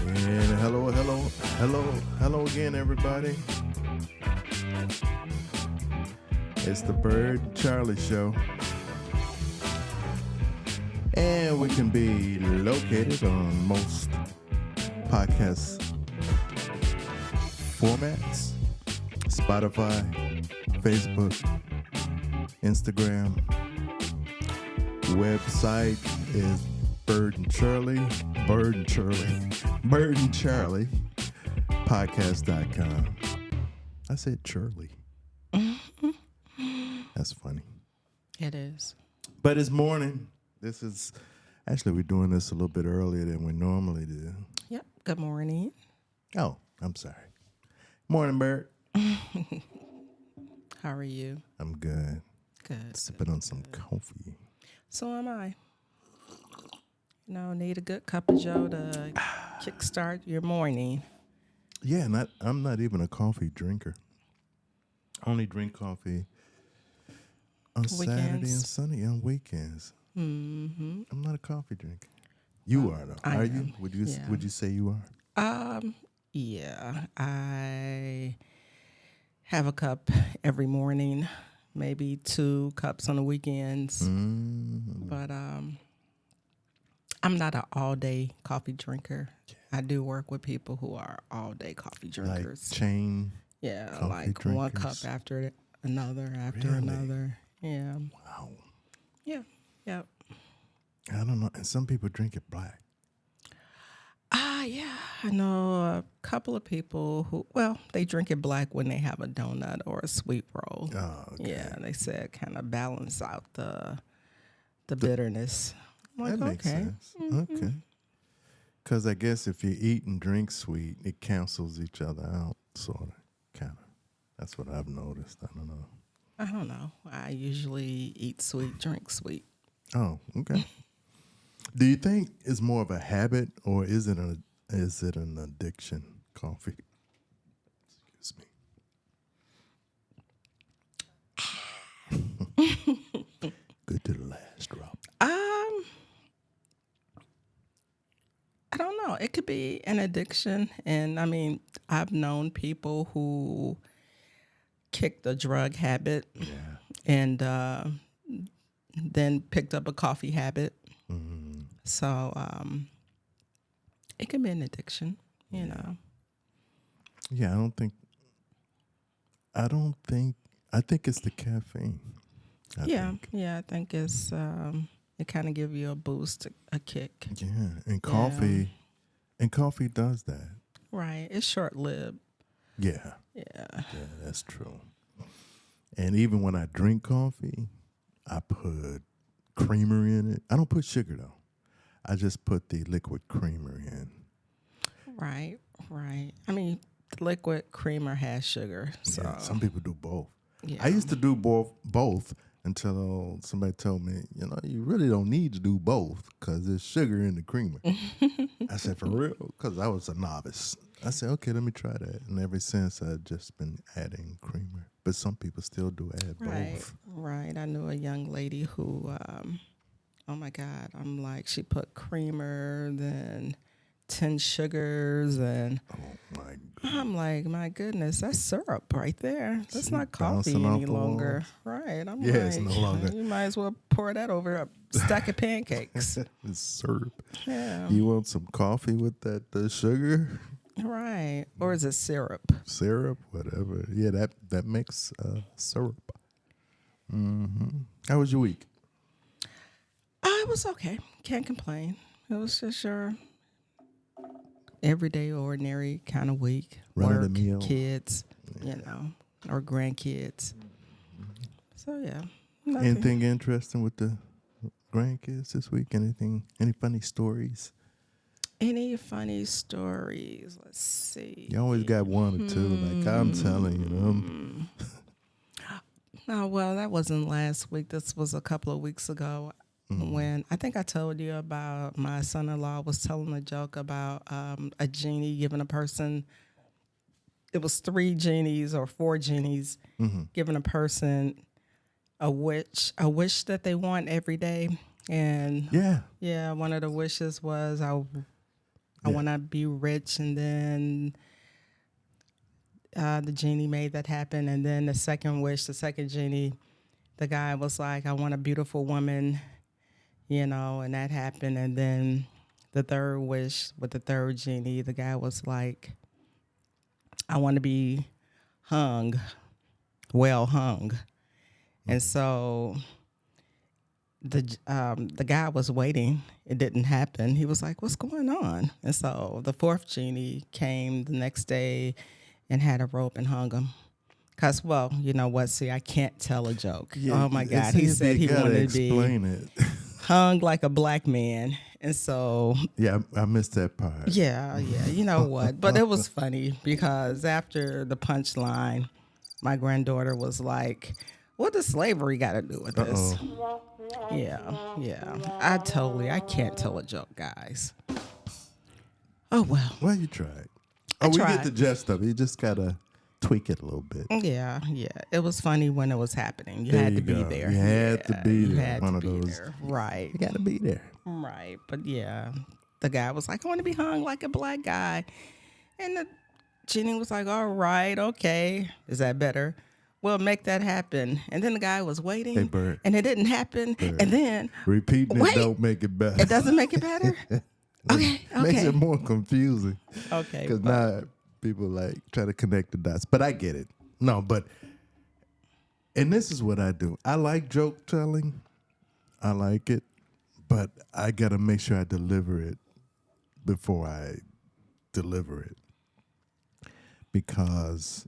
And hello again, everybody. It's the Bird and Charlie Show. And we can be located on most podcast formats: Spotify, Facebook, Instagram. Website is Bird and Charlie podcast.com. I said Charlie. That's funny. It is. But it's morning. We're doing this a little bit earlier than we normally do. Yep. Good morning. Oh, I'm sorry. Morning, Bird. How are you? I'm good. Good. Sipping on some coffee. So am I. Need a good cup of Joe to kickstart your morning. Yeah, I'm not even a coffee drinker. I only drink coffee on Saturday and Sunday on weekends. Mm-hmm. I'm not a coffee drinker. You are though. Are you? Would you say you are? Yeah. I have a cup every morning, maybe 2 cups on the weekends. But I'm not an all-day coffee drinker. I do work with people who are all-day coffee drinkers. Like chain. Yeah, coffee like drinkers. one cup after another, another. Yeah. Wow. Yeah. Yep. I don't know. And some people drink it black. Yeah. I know a couple of people who, they drink it black when they have a donut or a sweet roll. Oh, okay. Yeah, they said kind of balance out the bitterness. I'm like, that makes sense. Mm-hmm. Okay. Because I guess if you eat and drink sweet, it cancels each other out, sort of, kind of. That's what I've noticed. I don't know. I usually eat sweet, drink sweet. Oh, okay. Do you think it's more of a habit or is it an addiction? Coffee. Excuse me. Good to the last drop. I don't know. It could be an addiction, and I've known people who kicked the drug habit, and then picked up a coffee habit. Mm-hmm. So it can be an addiction, you know. Yeah, I think it's the caffeine. I think it's it kind of give you a boost, a kick. Yeah, and coffee does that. Right, it's short lived. Yeah. Yeah, that's true. And even when I drink coffee, I put creamer in it. I don't put sugar though. I just put the liquid creamer in. Right. The liquid creamer has sugar. So some people do both. Yeah. I used to do both until somebody told me, you really don't need to do both because there's sugar in the creamer. I said, for real? Because I was a novice. I said, okay, let me try that. And ever since, I've just been adding creamer. But some people still do add both. Right. I knew a young lady who, oh my God, I'm like, she put creamer, then 10 sugars, and I'm like, my goodness, that's syrup right there. That's not coffee any longer. Right. I'm like, it's no longer. You might as well pour that over a stack of pancakes. It's syrup. Yeah. You want some coffee with that sugar? Right. Or is it syrup? Syrup, whatever. Yeah, that makes syrup. Mm-hmm. How was your week? It was okay. Can't complain. It was just your everyday, ordinary kind of week. Running Work, the mill. kids, or grandkids. So, yeah. Nothing. Anything interesting with the grandkids this week? Any funny stories? Any funny stories? Let's see. You always got one or two. Like I'm telling you. Oh, well, that wasn't last week. This was a couple of weeks ago when I think I told you about my son-in-law was telling a joke about a genie giving a person, it was 3 genies or 4 genies giving a person a wish that they want every day. And one of the wishes was I want to be rich. And then the genie made that happen. And then the second genie, the guy was like, I want a beautiful woman, and that happened. And then the third wish with the third genie, the guy was like, I want to be well hung. And so the guy was waiting. It didn't happen. He was like, what's going on? And so the fourth genie came the next day and had a rope and hung him. Because, well, you know what? See, I can't tell a joke. Oh, my God. He said he wanted to be hung like a black man. And so... Yeah, I missed that part. Yeah. You know what? But it was funny because after the punchline, my granddaughter was like, what does slavery got to do with this? Yeah. I can't tell a joke, guys. Oh, well. Well, you tried. We get the gist of it. You just got to tweak it a little bit. Yeah. It was funny when it was happening. You had to be there. You had to be there. You had One to of be those. there. Right. You got to be there. Right. But yeah, the guy was like, I want to be hung like a black guy. And the genie was like, all right, okay. Is that better? Well, make that happen. And then the guy was waiting. Hey, Bert. And it didn't happen. Bert. And then repeating it don't make it better. It doesn't make it better? Okay. Makes it more confusing. Okay. Because now people like try to connect the dots. But I get it. No, and this is what I do. I like joke telling. I like it. But I got to make sure I deliver it before I deliver it. Because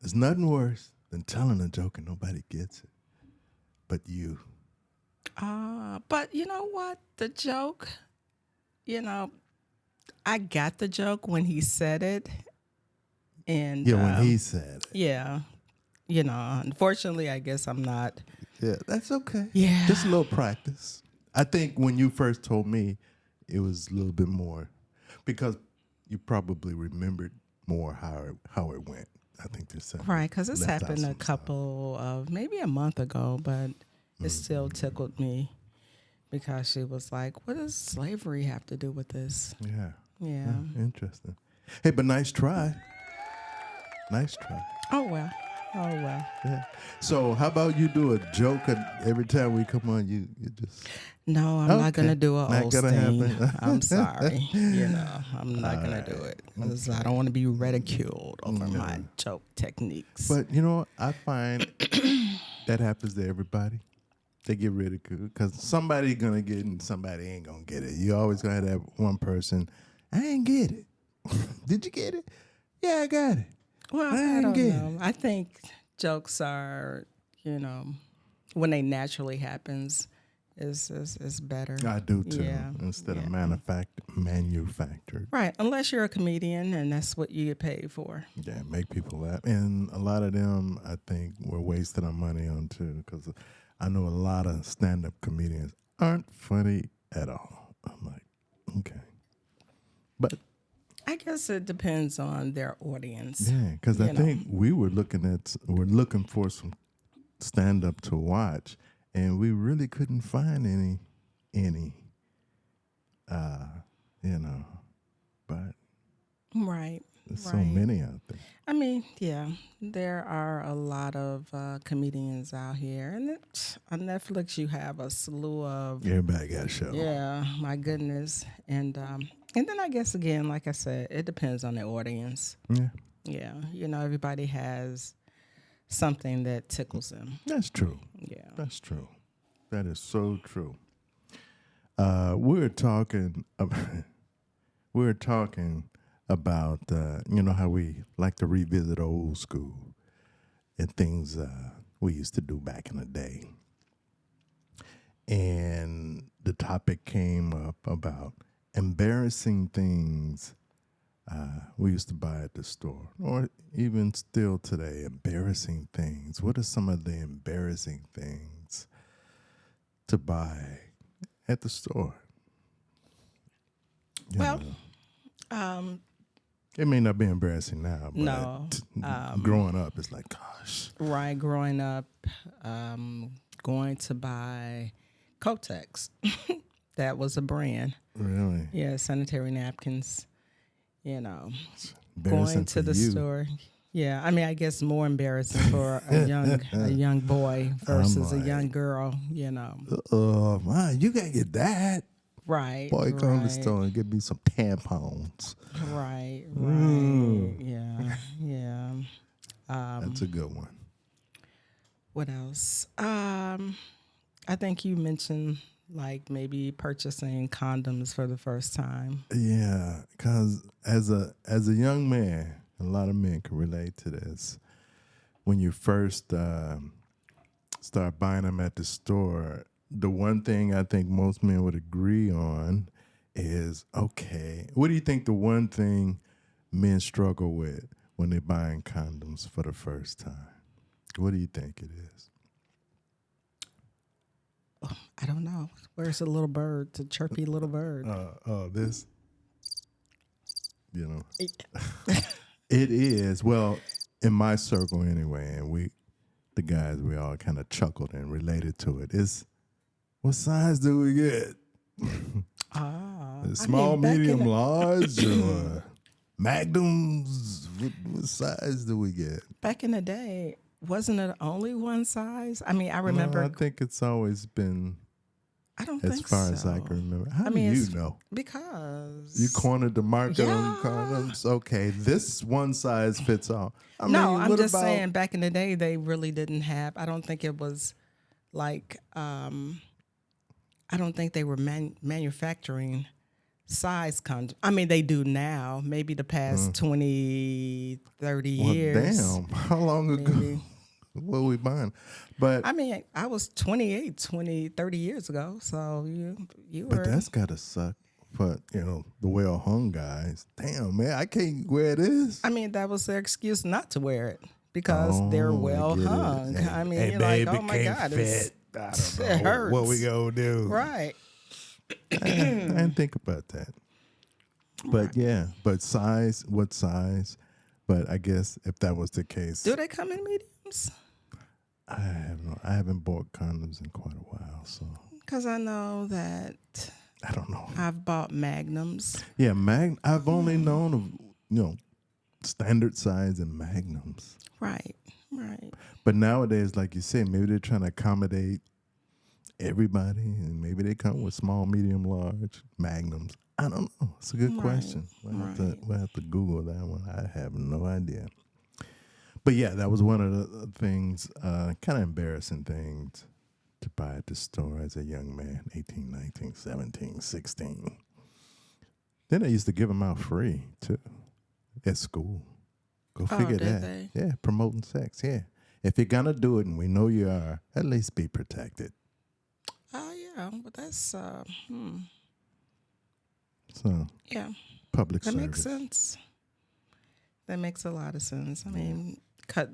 there's nothing worse than telling a joke and nobody gets it. But you. But you know what? The joke, I got the joke when he said it. And when he said it. Yeah. Unfortunately, I guess I'm not. Yeah, that's okay. Yeah. Just a little practice. I think when you first told me, it was a little bit more because you probably remembered more how it went. I think there's something. Right, because this happened a couple of, maybe a month ago, but it still tickled me because she was like, what does slavery have to do with this? Yeah. Interesting. Hey, but nice try. Nice try. Oh, well. Yeah. So how about you do a joke every time we come on? You just... No, I'm not going to do an old thing. I'm sorry. I'm not going to do it because I don't want to be ridiculed over my joke techniques. But, I find that happens to everybody. They get ridiculed because somebody's going to get it and somebody ain't going to get it. You always going to have that one person, I ain't get it. Did you get it? Yeah, I got it. Well, I don't know. I think jokes are, when they naturally happens, is better. I do too. Yeah. Instead of manufactured. Right. Unless you're a comedian and that's what you get paid for. Yeah, make people laugh. And a lot of them, I think, we're wasting our money on too. Because I know a lot of stand-up comedians aren't funny at all. I'm like, okay. But I guess it depends on their audience. Yeah, because I think we're looking for some stand-up to watch, and we really couldn't find any, but right, there's so many out there. I mean, yeah, there are a lot of comedians out here, and on Netflix you have a slew of. Everybody got a show. Yeah, my goodness, and then I guess again, like I said, it depends on the audience. Yeah, everybody has something that tickles them. That's true. Yeah, that's true. That is so true. We're talking about how we like to revisit old school and things we used to do back in the day. And the topic came up about embarrassing things we used to buy at the store, or even still today, embarrassing things. What are some of the embarrassing things to buy at the store? It may not be embarrassing now, but growing up, it's like, gosh. Right, growing up, going to buy Kotex. That was a brand. Really? Yeah, sanitary napkins. you know, Embarrassing going to for the you. store. Yeah, I mean, I guess more embarrassing for a young boy versus a young like, girl. You know, man, you gotta get that. right, Boy, come to the right, store and get me some tampons. right, Mm. yeah, yeah. That's a good one. What else? I think you mentioned like maybe purchasing condoms for the first time. Yeah, because as a young man, a lot of men can relate to this. When you first start buying them at the store, the one thing I think most men would agree on is, okay, what do you think the one thing men struggle with when they're buying condoms for the first time? What do you think it is? I don't know. Where's the little bird, the chirpy little bird? This, you know, it is. Well, in my circle anyway, and the guys, we all kind of chuckled and related to it. Is what size do we get? Small, medium, large, or magnums? What size do we get? Back in the day, wasn't it only one size? I mean, I remember. No, I think it's always been. I don't As think far so. as I can remember. How I do mean, you it's know? Because You cornered the market on Yeah. condoms? Okay, this one size fits all. No, mean, I'm what just about, saying. Back in the day, they really didn't have. I don't think it was like. I don't think they were manufacturing size condoms. I mean, they do now. Maybe the past 20, 30 well, years. damn, how long ago? Maybe. What we buying? But I mean, I was 28, 20, 30 years ago. So you were. but that's gotta suck for the well hung guys. Damn, man, I can't wear this. I mean, that was their excuse not to wear it because they're I well get it. hung. Hey, I mean, hey, you're babe, like, oh it my can't God, fit. I don't know it hurts. what we gonna do. Right. I didn't think about that. But yeah, but size, what size? But I guess if that was the case, Do they come in mediums? I haven't bought condoms in quite a while, so Because I know that I don't know. I've bought magnums. Yeah, I've only known of standard size and magnums. Right. Right. But nowadays, like you said, maybe they're trying to accommodate everybody, and maybe they come with small, medium, large magnums. I don't know. It's a good question. We'll have to Google that one. I have no idea. But yeah, that was one of the things, kind of embarrassing things to buy at the store as a young man, 18, 19, 17, 16. Then they used to give them out free, too, at school. Go figure did that. they? Yeah, promoting sex, yeah. If you're going to do it, and we know you are, at least be protected. Oh, yeah. But that's, So, yeah. public That service. makes sense. That makes a lot of sense. I mean, cut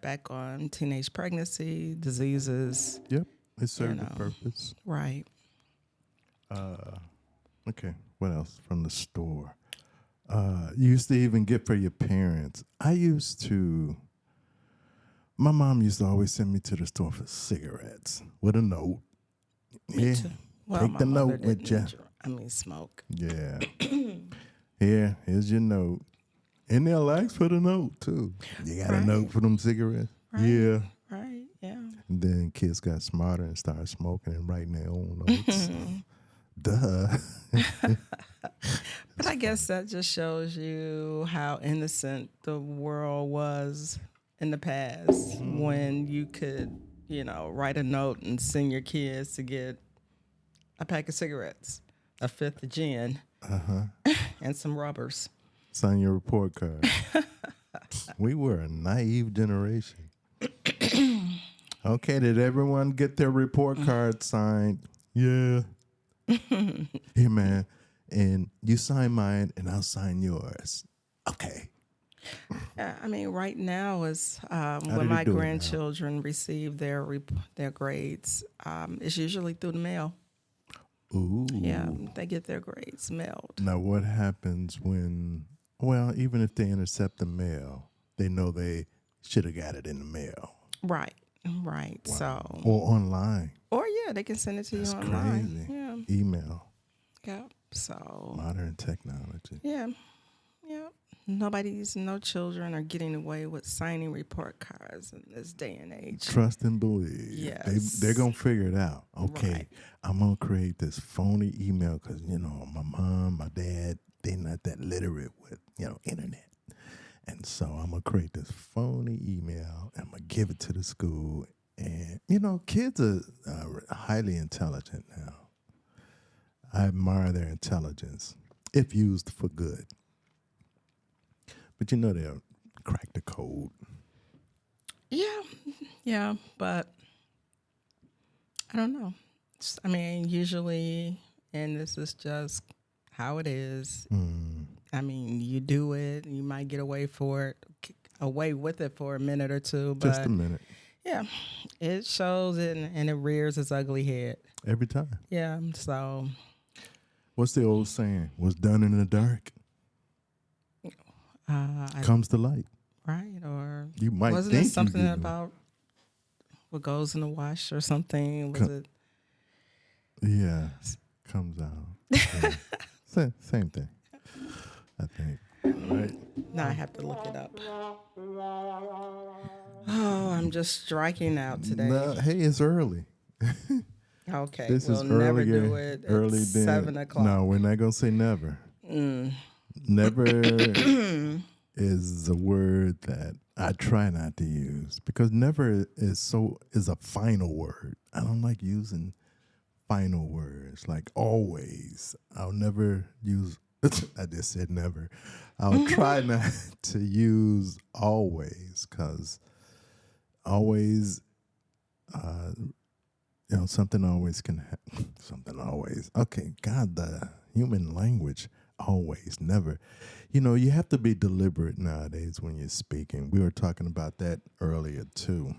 back on teenage pregnancy, diseases. Yep, it served a purpose. Right. Okay, what else from the store? You used to even get for your parents. My mom used to always send me to the store for cigarettes with a note. Me too. Well, take my the mother note with didn't you. Smoke. Yeah. Here's your note. And they'll ask for the note, too. You got a note for them cigarettes? Right. Yeah. Right, yeah. And then kids got smarter and started smoking and writing their own notes. Duh. But I guess that just shows you how innocent the world was in the past when you could, write a note and send your kids to get a pack of cigarettes, a fifth of gin, and some rubbers. Sign your report card. We were a naive generation. Okay, did everyone get their report card signed? Yeah. Here, man. And you sign mine, and I'll sign yours. Okay. Yeah, I mean, right now is do when they my do it now? grandchildren receive their grades. It's usually through the mail. Ooh. Yeah, they get their grades mailed. Now, what happens when, even if they intercept the mail, they know they should have got it in the mail. Right. Wow. So. Or online. Or, yeah, they can send it to That's you online. crazy. Yeah. Email. Yep. So. Modern technology. Yeah. Yeah. no children are getting away with signing report cards in this day and age. Trust and believe. Yes. They're going to figure it out. Okay, Right. I'm going to create this phony email because, my mom, my dad, they're not that literate with, internet. And so I'm going to create this phony email and I'm going to give it to the school. And, kids are highly intelligent now. I admire their intelligence if used for good. But they'll crack the code. Yeah, but I don't know. I mean, usually, and this is just how it is. I mean, you do it, you might get away with it for a minute or two, but Just a minute. yeah, it shows it and it rears its ugly head. Every time. Yeah, so What's the old saying? What's done in the dark comes to light. right? Or You might wasn't think it something you did about what goes in the wash or something? Was it? Yeah, comes out. Yeah. Same thing, I think. Right? Now I have to look it up. Oh, I'm just striking out today. No, hey, it's early. Okay, This we'll is never earlier, do it at early 7 o'clock. No, we're not gonna say never. Never is a word that I try not to use because never is a final word. I don't like using final words like always. I'll never use. I just said never. I'll try not to use always because always. Something always can happen. Something always. Okay, God, the human language, always, never. You have to be deliberate nowadays when you're speaking. We were talking about that earlier, too,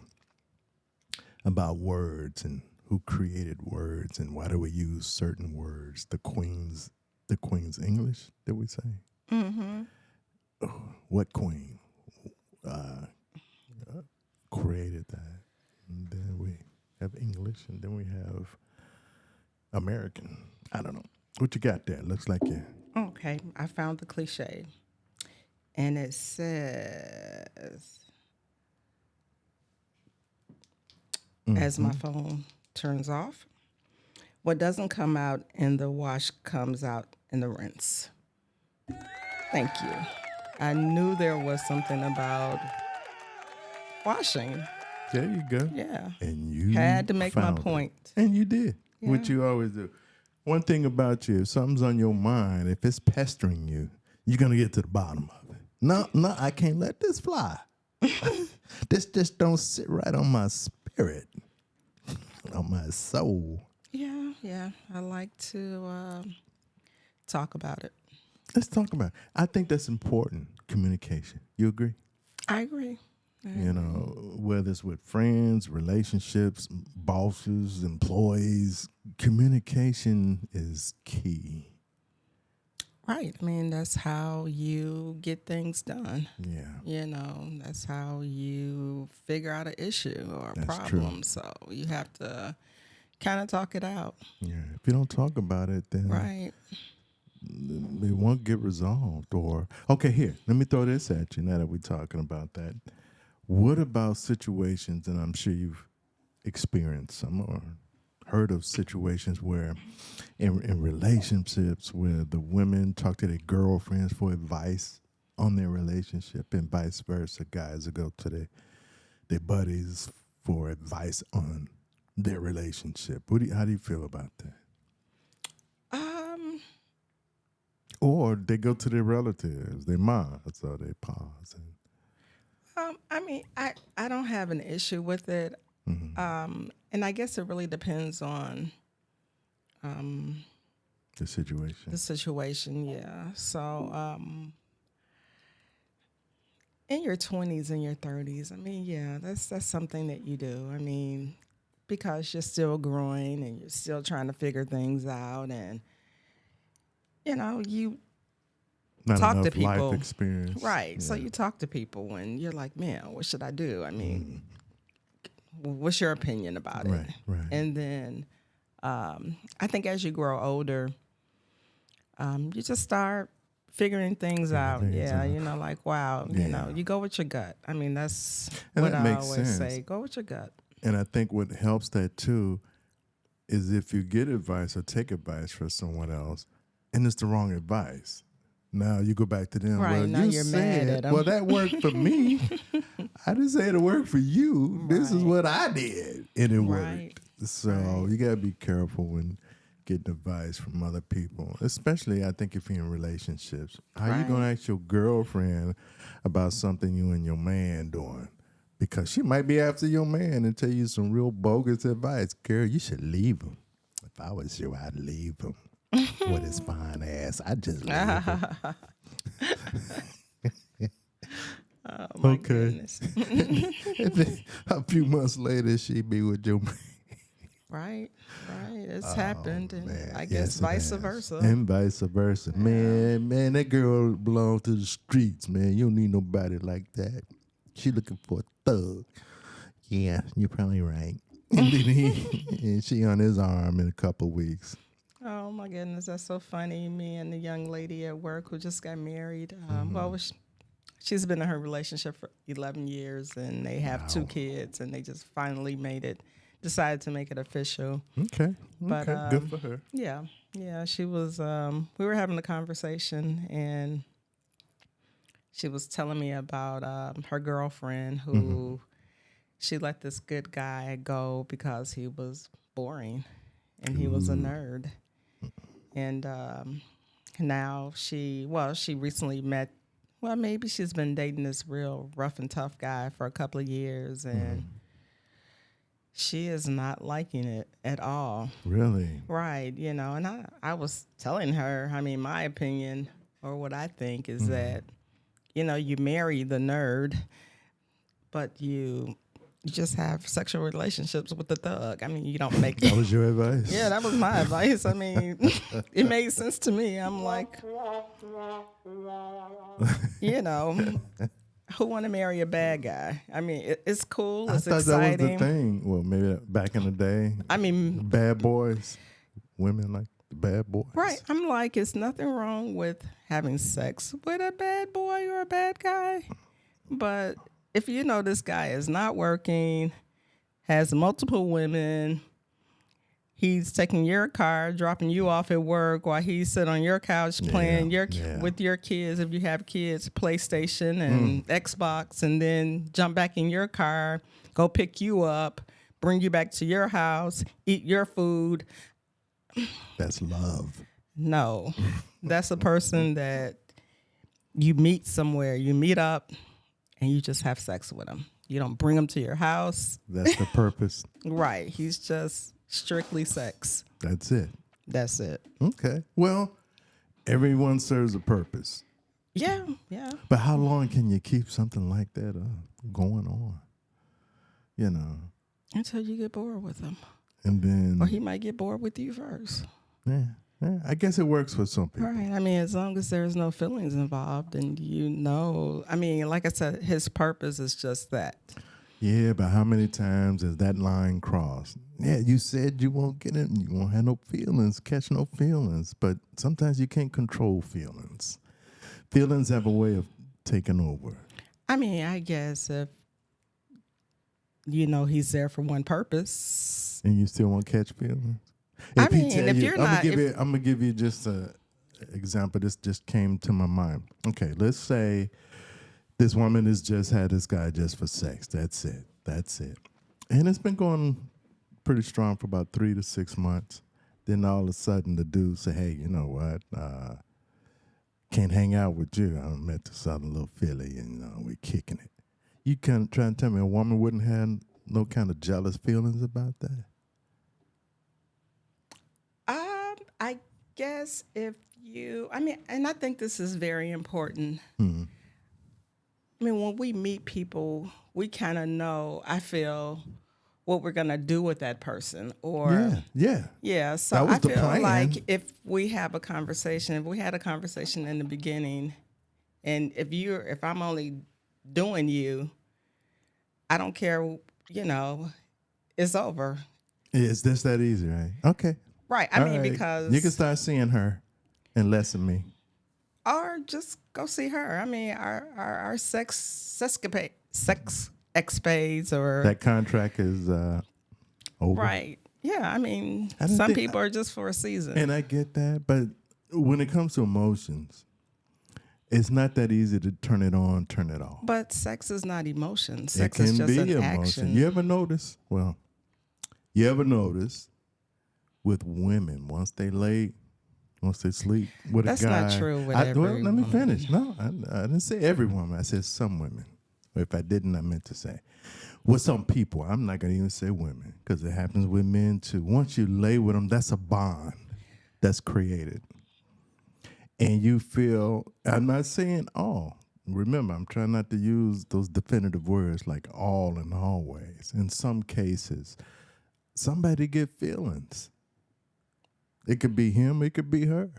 about words and who created words and why do we use certain words. The Queen's English, did we say? Mm-hmm. What queen created that? And then we have English, and then we have American. I don't know. What you got there? Looks like you. Okay, I found the cliche. And it says, as my phone turns off, what doesn't come out in the wash comes out in the rinse. Thank you. I knew there was something about washing. There you go. Yeah. And you Had to make my found it. point. And you did. Yeah. What you always do. One thing about you, if something's on your mind, if it's pestering you, you're going to get to the bottom of it. No, I can't let this fly. This just don't sit right on my spirit, on my soul. Yeah. I like to talk about it. Let's talk about it. I think that's important, communication. You agree? I agree. Whether it's with friends, relationships, bosses, employees, communication is key. Right. I mean, that's how you get things done. Yeah. That's how you figure out an issue or a That's problem. true. So you have to kind of talk it out. Yeah. If you don't talk about it, then Right. it won't get resolved. Okay, here, let me throw this at you now that we're talking about that. What about situations, and I'm sure you've experienced some or heard of situations where in relationships where the women talk to their girlfriends for advice on their relationship and vice versa, guys will go to their buddies for advice on their relationship. How do you feel about that? Or they go to their relatives, their moms or their pa's. I mean, I don't have an issue with it. And I guess it really depends on The situation. the situation. Yeah. So in your 20s and your 30s, I mean, yeah, that's something that you do. I mean, because you're still growing and you're still trying to figure things out, and you Not talk to enough people. life experience. Right. Yeah. So you talk to people and you're like, man, what should I do? I mean, what's your opinion about it? Right. And then I think as you grow older, you just start figuring things out. things Yeah, out. like, wow, Yeah. you go with your gut. I mean, that's And what that I makes always sense. say. Go with your gut. And I think what helps that too is if you get advice or take advice from someone else and it's the wrong advice. Now you go back to them. Right, Well, now you you're mad said, at 'em. well, that worked for me. I didn't say it worked for you. This is Right. what I did. And it Right. worked. So Right. you got to be careful when getting advice from other people, especially I think if you're in relationships. How you going to Right. ask your girlfriend about something you and your man doing? Because she might be after your man and tell you some real bogus advice. Girl, you should leave him. If I was you, I'd leave him with his fine ass. I'd just leave him. Oh my Okay. goodness. And then a few months later, she be with your man. Right. It's happened, and Man, I guess yes, it vice has. versa. And vice versa. Man, that girl belongs to the streets, man. You don't need nobody like that. She looking for a thug. Yeah, you're probably right. And then and she on his arm in a couple weeks. Oh my goodness, that's so funny. Me and the young lady at work who just got married. She's been in her relationship for 11 years, and they have 2 kids, and they just finally decided to make it official. Okay. But, Okay. Good for her. Yeah, she was. We were having a conversation, and she was telling me about her girlfriend who she let this good guy go because he was boring and he was a nerd. And now she recently met. Well, maybe she's been dating this real rough and tough guy for a couple of years, and she is not liking it at all. Really? Right, and I was telling her, I mean, my opinion or what I think is that, you marry the nerd, but you just have sexual relationships with the thug. I mean, you don't make That was your advice? Yeah, that was my advice. I mean, it made sense to me. I'm like, who want to marry a bad guy? I mean, it's cool. It's I thought exciting. that was the thing. Well, maybe back in the day. I mean, Bad boys. Women like the bad boys. right. I'm like, it's nothing wrong with having sex with a bad boy or a bad guy. But if you know this guy is not working, has multiple women, he's taking your car, dropping you off at work while he's sitting on your couch playing with your kids, if you have kids, PlayStation and Xbox, and then jump back in your car, go pick you up, bring you back to your house, eat your food. That's love. No, that's a person that you meet somewhere, you meet up, and you just have sex with him. You don't bring him to your house. That's the purpose. Right. He's just strictly sex. That's it. That's it. Okay. Well, everyone serves a purpose. Yeah. But how long can you keep something like that going on? Until you get bored with him. And then... Or he might get bored with you first. Yeah. I guess it works for some people. Right. I mean, as long as there's no feelings involved and I mean, like I said, his purpose is just that. Yeah, but how many times is that line crossed? Yeah, you said you won't get it, you won't have no feelings, catch no feelings. But sometimes you can't control feelings. Feelings have a way of taking over. I mean, I guess if, he's there for one purpose. And you still won't catch feelings? I mean, if you're not... I'm going to give you just an example. This just came to my mind. Okay, let's say this woman has just had this guy just for sex. That's it. And it's been going pretty strong for about 3 to 6 months. Then all of a sudden the dude say, hey, you know what? Can't hang out with you. I met this other little filly and we're kicking it. You can't try and tell me a woman wouldn't have no kind of jealous feelings about that? I guess and I think this is very important. Mm-hmm. I mean, when we meet people, we kind of know, I feel, what we're going to do with that person. Or Yeah. So That was I the feel plan. like if we had a conversation in the beginning, and if I'm only doing you, I don't care, it's over. It's just that easy, right? Okay. Right. I All mean, right. because you can start seeing her and less of me. or just go see her. I mean, our sex expades or That contract is over. right. Yeah, I mean, I don't some think, people are just for a season. and I get that, but when it comes to emotions, it's not that easy to turn it on, turn it off. But sex is not emotion. It Sex is can just be an emotion. action. You ever notice? Well, you ever notice with women once they sleep with That's a guy? not true with Well, every let me woman. finish. No, I didn't say every woman. I said some women. If I didn't, I meant to say with some people. I'm not gonna even say women because it happens with men too. Once you lay with them, that's a bond that's created, and you feel. I'm not saying all. Remember, I'm trying not to use those definitive words like all and always. In some cases, somebody get feelings. It could be him, it could be her.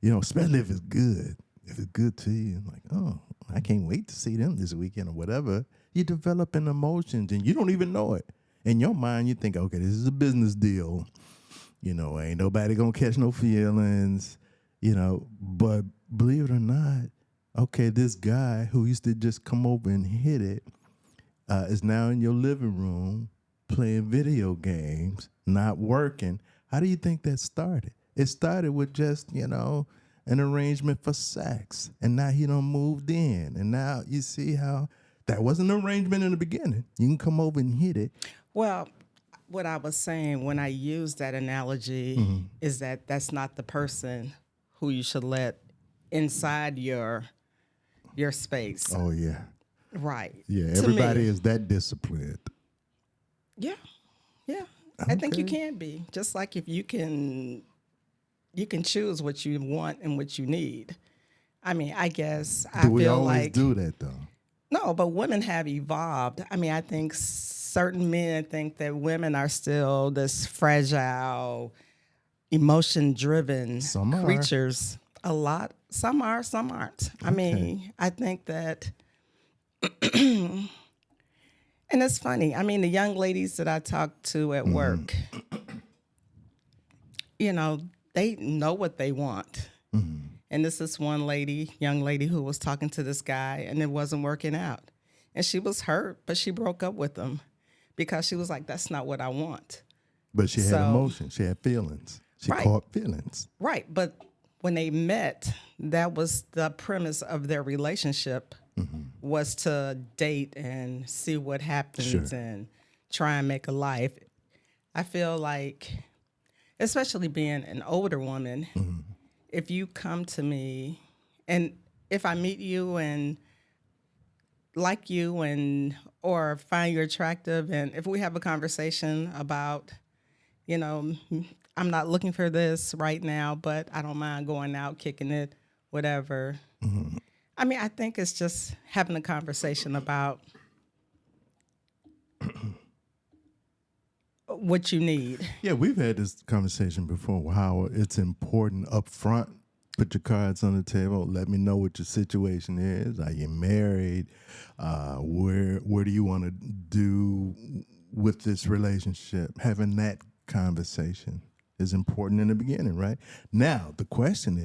You know, especially if it's good. If it's good to you, like, oh, I can't wait to see them this weekend or whatever. You develop an emotions and you don't even know it. In your mind, you think, okay, this is a business deal. You know, ain't nobody gonna catch no feelings. You know, but believe it or not, okay, this guy who used to just come over and hit it is now in your living room playing video games, not working. How do you think that started? It started with just, you know, an arrangement for sex. And now he done moved in. And now you see how that wasn't an arrangement in the beginning. You can come over and hit it. Well, what I was saying when I used that analogy is that that's not the person who you should let inside your space. Oh, yeah. Right. Yeah, To everybody me. is that disciplined. Yeah. Yeah. I think you Okay. can be. Just like if you can choose what you want and what you need. I mean, I guess I Do we feel always like do that, though? no, but women have evolved. I mean, I think certain men think that women are still this fragile, emotion-driven Some are. creatures. A lot. Some are, some aren't. I mean, I think that, and it's funny. I mean, the young ladies that I talk to at work, you know, they know what they want. And this is one lady, young lady, who was talking to this guy and it wasn't working out. And she was hurt, but she broke up with him because she was like, that's not what I want. But she had So- emotion. She had feelings. She Right. caught feelings. Right. But when they met, that was the premise of their relationship was to date and see what happens Sure. and try and make a life. I feel like, especially being an older woman, if you come to me and if I meet you and like you and or find you attractive and if we have a conversation about, you know, I'm not looking for this right now, but I don't mind going out, kicking it, whatever. I mean, I think it's just having a conversation about what you need. Yeah, we've had this conversation before. How it's important up front. Put your cards on the table. Let me know what your situation is. Are you married? Where do you want to do with this relationship? Having that conversation is important in the beginning, right? Now, the question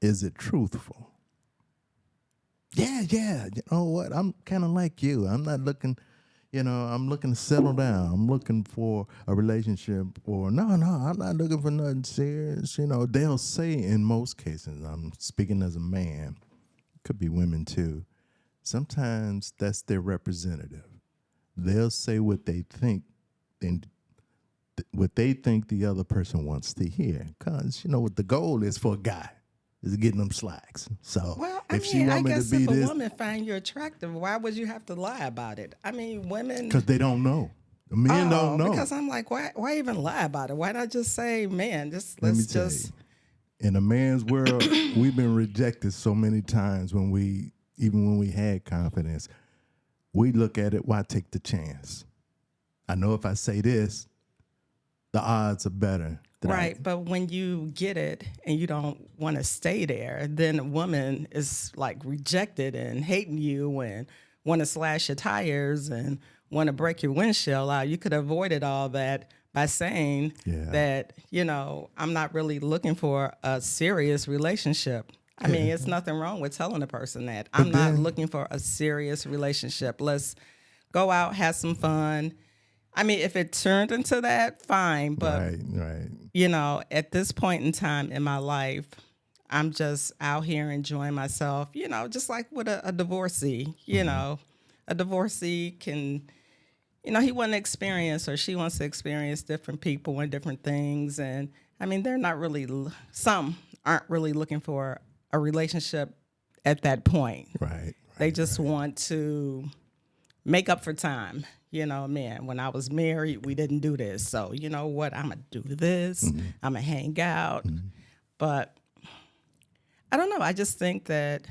is it truthful? Yeah. You know what? I'm kind of like you. I'm not looking, I'm looking to settle down. I'm looking for a relationship or no, I'm not looking for nothing serious. They'll say in most cases, I'm speaking as a man, could be women too. Sometimes that's their representative. They'll say what they think and what they think the other person wants to hear. Because, what the goal is for a guy is getting them slacks. So Well, if she want me to be if a this, woman find you attractive, why would you have to lie about it? I mean, women. because they don't know. The men don't know. Because I'm like, why even lie about it? Why not just say, man, Let let's me tell just. you, in a man's world, we've been rejected so many times even when we had confidence, we look at it, why take the chance? I know if I say this, the odds are better. Right, but when you get it and you don't want to stay there, then a woman is like rejected and hating you and want to slash your tires and want to break your windshield out. You could have avoided all that by saying Yeah. that, I'm not really looking for a serious relationship. I mean, it's nothing wrong with telling a person that. I'm not then- looking for a serious relationship. Let's go out, have some fun. I mean, if it turned into that, fine. But, Right. At this point in time in my life, I'm just out here enjoying myself, just like with a divorcee, a divorcee can, he wants to experience or she wants to experience different people and different things. And I mean, they're not really, some aren't really looking for a relationship at that point. Right. They just want to make up for time. Man, when I was married, we didn't do this. So, you know what? I'm going to do this. I'm going to hang out. But I don't know. I just think that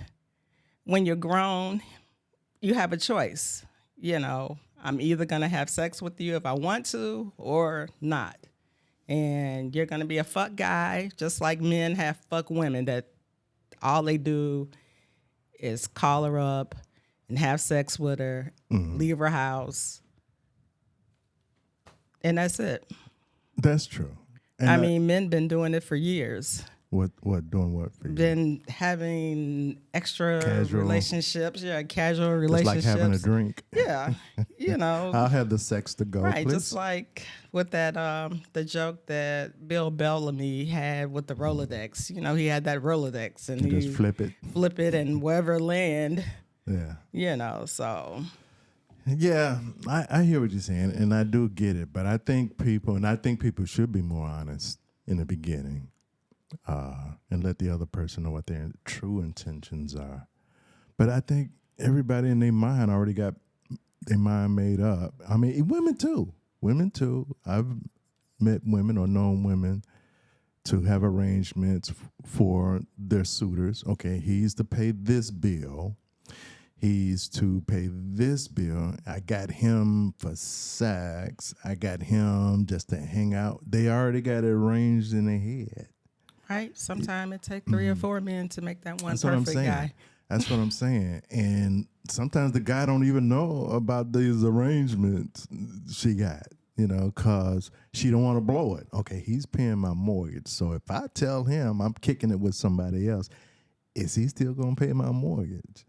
when you're grown, you have a choice. I'm either going to have sex with you if I want to or not. And you're going to be a fuck guy, just like men have fuck women that all they do is call her up and have sex with her, leave her house. And that's it. That's true. And men been doing it for years. What doing what for you? Been having extra Casual. relationships, casual It's relationships. like having a drink. Yeah, I'll have the sex to go, right. please. Just like with that, the joke that Bill Bellamy had with the Rolodex. He had that Rolodex, and You just flip it. and wherever land. Yeah. So. Yeah, I hear what you're saying, and I do get it. But I think people should be more honest in the beginning, and let the other person know what their true intentions are. But I think everybody in their mind already got their mind made up. I mean, women too. I've met women or known women to have arrangements for their suitors. Okay, he's to pay this bill. He's to pay this bill. I got him for sex. I got him just to hang out. They already got it arranged in their head. Right. Sometimes it takes 3 or 4 men to make that one That's what I'm perfect saying. guy. That's what I'm saying. And sometimes the guy don't even know about these arrangements she got, because she don't want to blow it. Okay, he's paying my mortgage. So if I tell him I'm kicking it with somebody else, is he still going to pay my mortgage?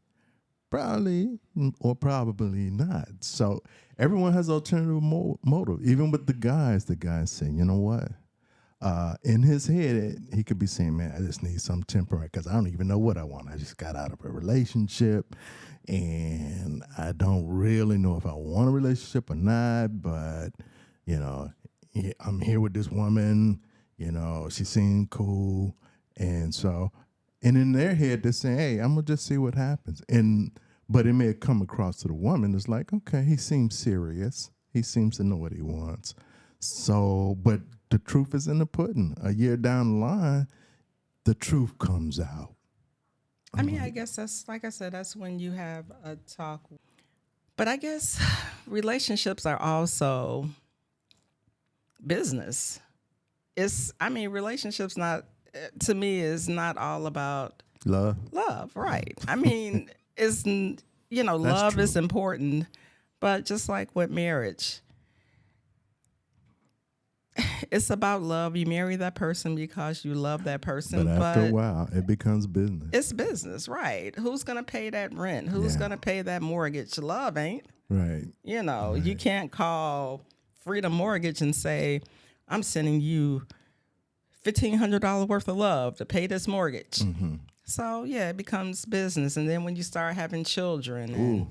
Probably or probably not. So everyone has alternative motive. Even with the guys say, you know what? In his head, he could be saying, man, I just need some temporary because I don't even know what I want. I just got out of a relationship and I don't really know if I want a relationship or not. But, I'm here with this woman. She seemed cool. And so... And in their head, they're saying, hey, I'm going to just see what happens. But it may come across to the woman. It's like, okay, he seems serious. He seems to know what he wants. So, but the truth is in the pudding. A year down the line, the truth comes out. I mean, I guess that's, like I said, that's when you have a talk. But I guess relationships are also business. Relationships to me is not all about love, right? I mean, love true. is important, but just like with marriage, it's about love. You marry that person because you love that person, but after a while, it becomes business. It's business, right? Who's gonna pay that rent? Who's gonna pay that mortgage? Love ain't. Right. Right. You can't call Freedom Mortgage and say, I'm sending you $1,500 worth of love to pay this mortgage. Mm-hmm. So it becomes business. And then when you start having children,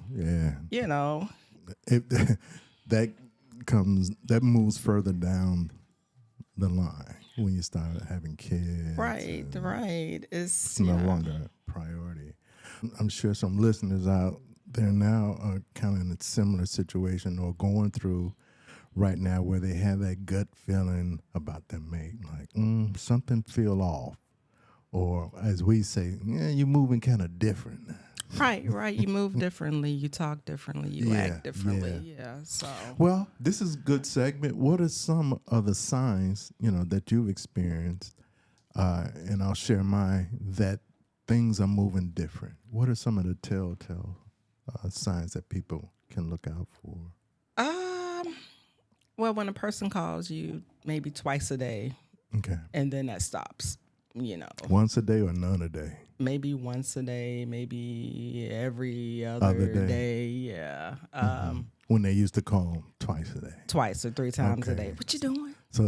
that moves further down the line when you start having kids. Right. It's no longer a priority. I'm sure some listeners out there now are kind of in a similar situation or going through right now where they have that gut feeling about their mate, like something feel off, or as we say, you're moving kind of different. Right. You move differently, you talk differently, you act differently. So well, this is a good segment. What are some of the signs that you've experienced, and I'll share mine, that things are moving different? What are some of the telltale signs that people can look out for? Well, when a person calls you maybe twice a day, Okay. and then that stops, you know, Once a day or none a day? maybe once a day, maybe every Other other day. day. Yeah. When they used to call twice a day. Twice or three times a day. Okay. What you doing? So,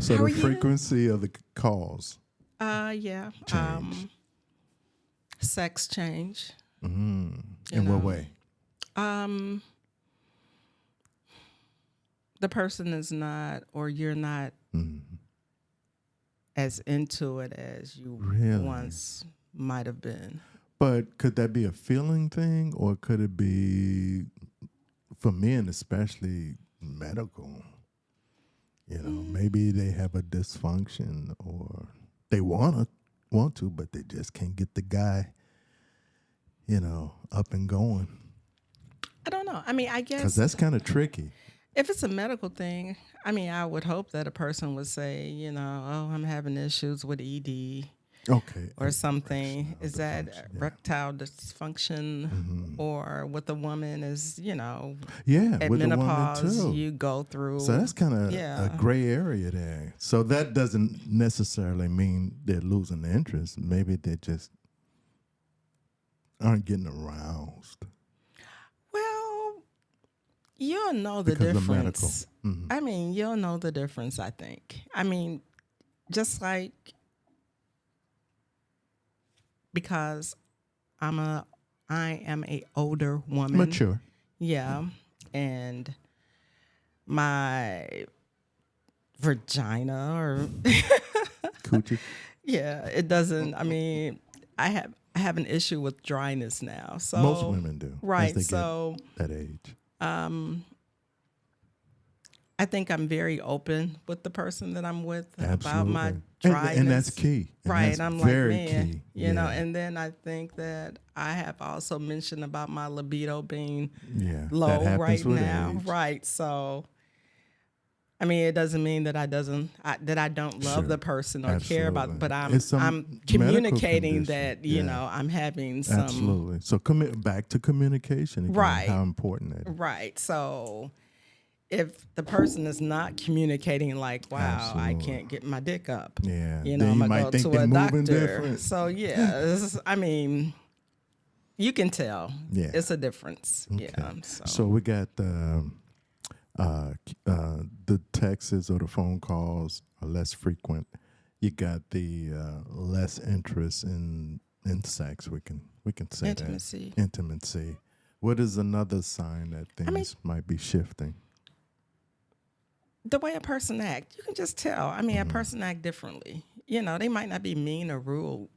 so How the are you? frequency of the calls Yeah. change. Sex change. In You what know. way? The person is not, or you're not as into it as you Really? once might have been. But could that be a feeling thing, or could it be, for men especially, medical? You know, maybe they have a dysfunction, or they want to, but they just can't get the guy, up and going. I don't know. I mean, I Because guess that's kind of tricky. if it's a medical thing, I mean, I would hope that a person would say, oh, I'm having issues with ED Okay. or something. Erectional Is that dysfunction, yeah. erectile dysfunction? Or with the woman is, Yeah, at with the woman menopause, too. you go through. So that's kind of Yeah. a gray area there. So that doesn't necessarily mean they're losing the interest. Maybe they just aren't getting aroused. Well, you'll know the Because of medical. difference. I mean, you'll know the difference, I think. I mean, just like because I am a older woman. Mature. Yeah. And my vagina or Coochie. yeah, it doesn't, I mean, I have an issue with dryness now. So Most women do. Right. As they So get that age. I think I'm very open with the person that I'm with Absolutely. about my dryness. And that's key. And Right. that's I'm very like, man, key. you Yeah. know, and then I think that I have also mentioned about my libido being Yeah, low that happens right with now. age. Right. So, I mean, it doesn't mean that I don't love Sure. the person or care about, Absolutely. but It's some I'm medical communicating condition. that, Yeah. I'm having some. Absolutely. So back to communication again. Right. How important that is. Right. So if the person is not communicating like, wow, I Absolutely. can't get my dick up. Yeah. I'm Then you gonna might go think to they're a moving doctor. different. So yeah, I mean, you can tell. Yeah. It's a difference. Okay. Yeah. So we got the texts or the phone calls are less frequent. You got the less interest in sex. We can say Intimacy. that. Intimacy. What is another sign that things might be shifting? The way a person acts, you can just tell. I mean, Mm-hmm. a person act differently. They might not be mean or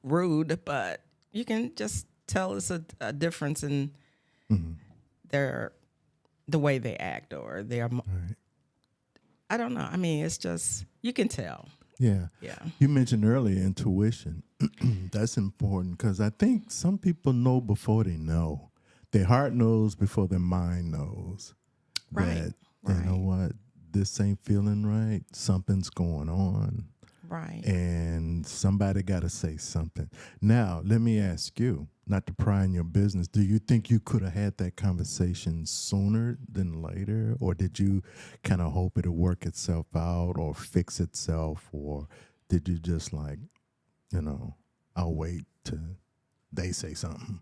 rude, but you can just tell it's a difference in the way they act or their. Right. I don't know. I mean, it's just you can tell. Yeah. Yeah. You mentioned earlier intuition. That's important because I think some people know before they know. Their heart knows before their mind knows. Right. That, you know what, this ain't feeling right. Something's going on. Right. And somebody got to say something. Now, let me ask you, not to pry in your business, do you think you could have had that conversation sooner than later? Or did you kind of hope it'll work itself out or fix itself? Or did you just like, I'll wait till they say something?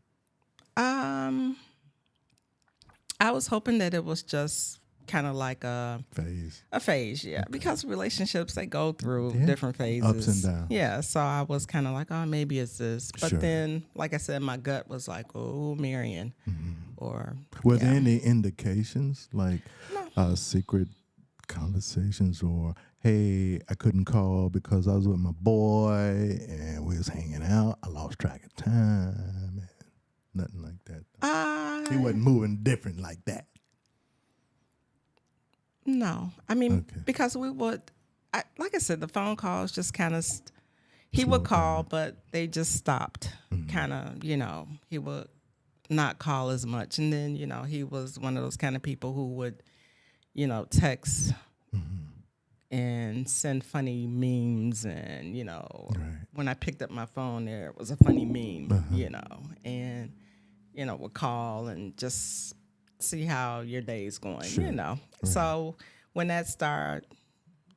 I was hoping that it was just kind of like a phase, yeah. Because relationships, they go through different phases. Ups and downs. Yeah, so I was kind of like, oh, maybe it's this. But Sure. then, like I said, my gut was like, oh, Marion. Or Were there any indications, like secret conversations or, hey, I couldn't call because I was with my boy and we was hanging out. I lost track of time. Nothing like that. He wasn't moving different like that. No, I mean, Okay. because we would, like I said, the phone calls just kind of, he would call, but they just stopped. Kind of, he would not call as much. And then, he was one of those kind of people who would, text and send funny memes. And, when I picked up my phone, there was a funny meme, and, would call and just see how your day's going, Sure. Right. So when that started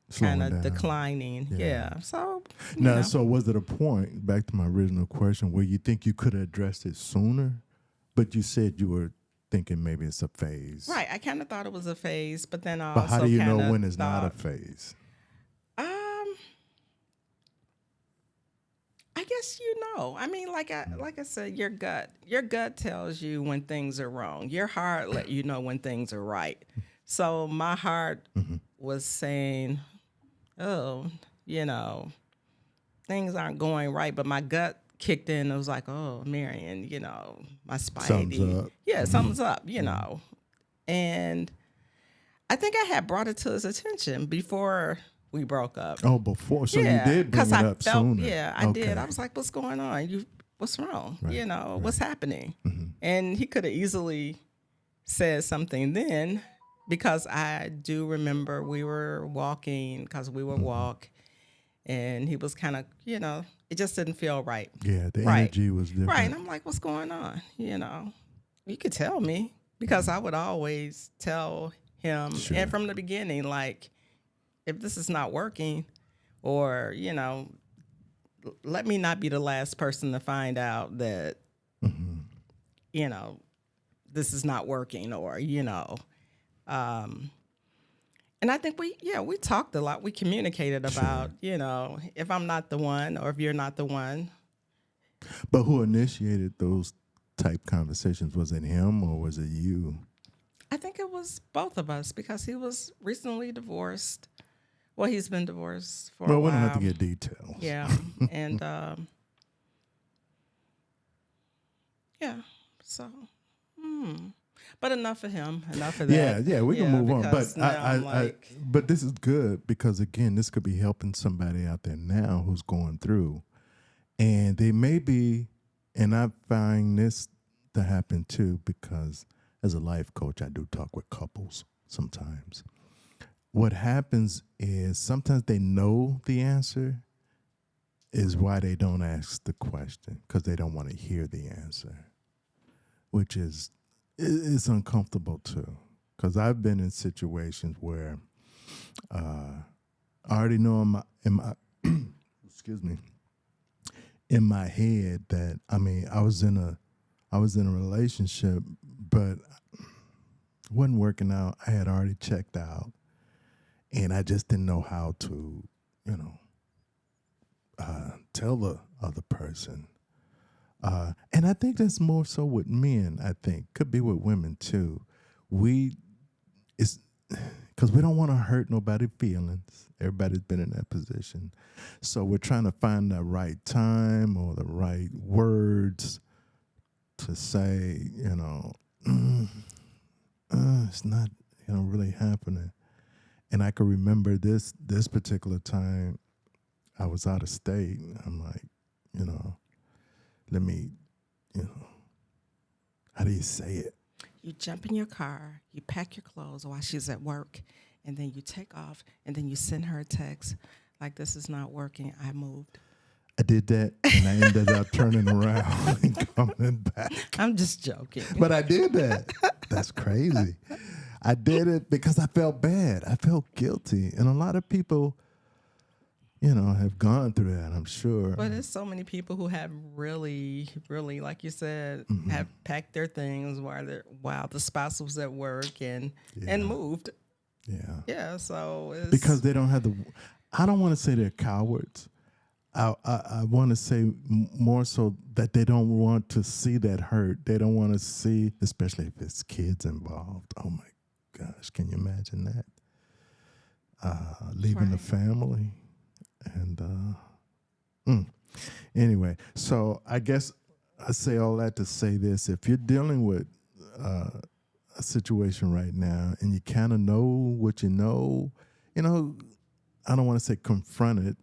Slowing kind of down. declining. Yeah. So, you Now, know. so was it a point, back to my original question, where you think you could have addressed it sooner? But you said you were thinking maybe it's a phase. Right. I kind of thought it was a phase, but then I But how also do you know kind of when it's not a thought, phase? I guess you know. I mean, like I said, your gut tells you when things are wrong. Your heart let you know when things are right. So my heart was saying, "Oh, you know, things aren't going right," but my gut kicked in. It was like, "Oh, Marion, you know, my Something's spidey, up. yeah, something's up," you know. And I think I had brought it to his attention before we broke up. Oh, before. So you Yeah, did bring because it I up felt, sooner. yeah, I Okay. did. I was like, "What's going on? What's wrong? Right, You know, right. what's happening?" And he could have easily said something then, because I do remember we were walking, because we would walk, and he was kind of, you know, it just didn't feel right. Yeah, the Right. energy was different. Right. And I'm like, "What's going on?" You know, you could tell me, because I would always tell him, Sure. and from the beginning, like, if this is not working, or, you know, let me not be the last person to find out that, you know, this is not working, or, you know. And I think we talked a lot. We communicated about, you know, if I'm not the one, or if you're not the one. But who initiated those type conversations? Was it him or was it you? I think it was both of us, because he was recently divorced. Well, he's been divorced for a Well, while. we don't have to get details. Yeah. And yeah. So, but enough of him. Enough of that. Yeah, we can move on. But because now I'm like, but this is good, because again, this could be helping somebody out there now who's going through, and they may be, and I find this to happen too, because as a life coach, I do talk with couples sometimes. What happens is sometimes they know the answer, is why they don't ask the question, because they don't want to hear the answer, which is it's uncomfortable too. Because I've been in situations where I already know in my excuse me, in my head that, I mean, I was in a relationship, but it wasn't working out. I had already checked out, and I just didn't know how to, you know, tell the other person. And I think that's more so with men. I think could be with women too. It's because we don't want to hurt nobody's feelings. Everybody's been in that position, so we're trying to find the right time or the right words to say. You know, it's not, you know, really happening. And I can remember this particular time. I was out of state. I'm like, you know, let me, you know, how do you say it? you jump in your car, you pack your clothes while she's at work, and then you take off, and then you send her a text like, "This is not working. I moved." I did that, and I ended up turning around and coming back. I'm just joking. But I did that. That's crazy. I did it because I felt bad. I felt guilty. And a lot of people, you know, have gone through that, I'm sure. But there's so many people who have really, really, like you said, have packed their things while the spouse was at work and moved. Yeah. Yeah, so it's, Because they don't have I don't want to say they're cowards. I want to say more so that they don't want to see that hurt. They don't want to see, especially if it's kids involved. Oh my gosh, can you imagine that? Leaving the family. And anyway, so I guess I say all that to say this. If you're dealing with a situation right now and you kind of know what you know, I don't want to say confront it,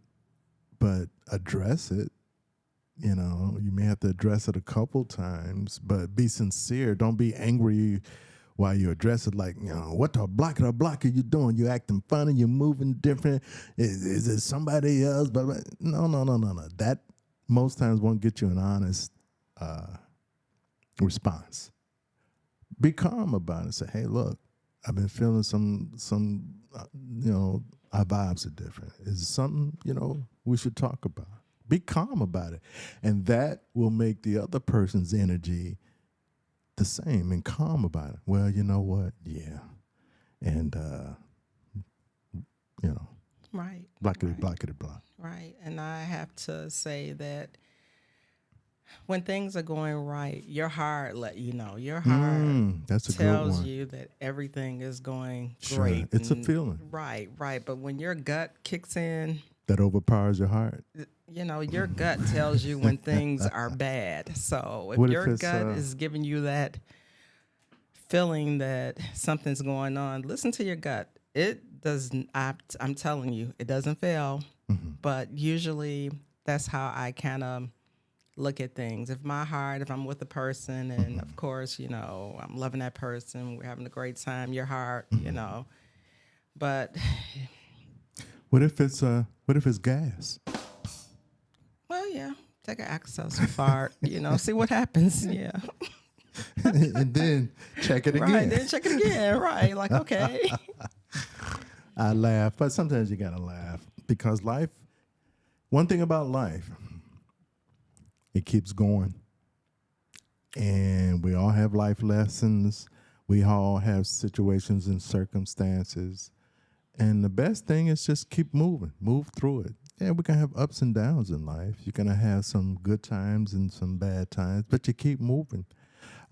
but address it. You know, you may have to address it a couple times, but be sincere. Don't be angry while you address it, like, what the block are you doing? You acting funny, you're moving different. Is it somebody else? But no. That most times won't get you an honest response. Be calm about it. Say, hey, look, I've been feeling some our vibes are different. It's something, we should talk about. Be calm about it. And that will make the other person's energy the same and calm about it. Well, you know what? Yeah. And, Right. blockity, Right. blockity, block. Right. And I have to say that when things are going right, your heart let you know. Your heart That's a good tells one. you that everything is going Sure. great. It's a and- feeling Right, right. But when your gut kicks in, that overpowers your heart. your gut tells you when things are bad. So if What if your it's, gut is giving you that feeling that something's going on, listen to your gut. It doesn't, I'm telling you, it doesn't fail. But usually that's how I kind of look at things. If I'm with a person and of course, I'm loving that person, we're having a great time, your heart, But What if it's gas? well, yeah, take an Alka-Seltzer fart, see what happens. Yeah. And then check it again. Right. Then check it again. Right. Like, okay. I laugh, but sometimes you gotta laugh because one thing about life, it keeps going. And we all have life lessons. We all have situations and circumstances. And the best thing is just keep moving, move through it. Yeah, we're going to have ups and downs in life. You're going to have some good times and some bad times, but you keep moving.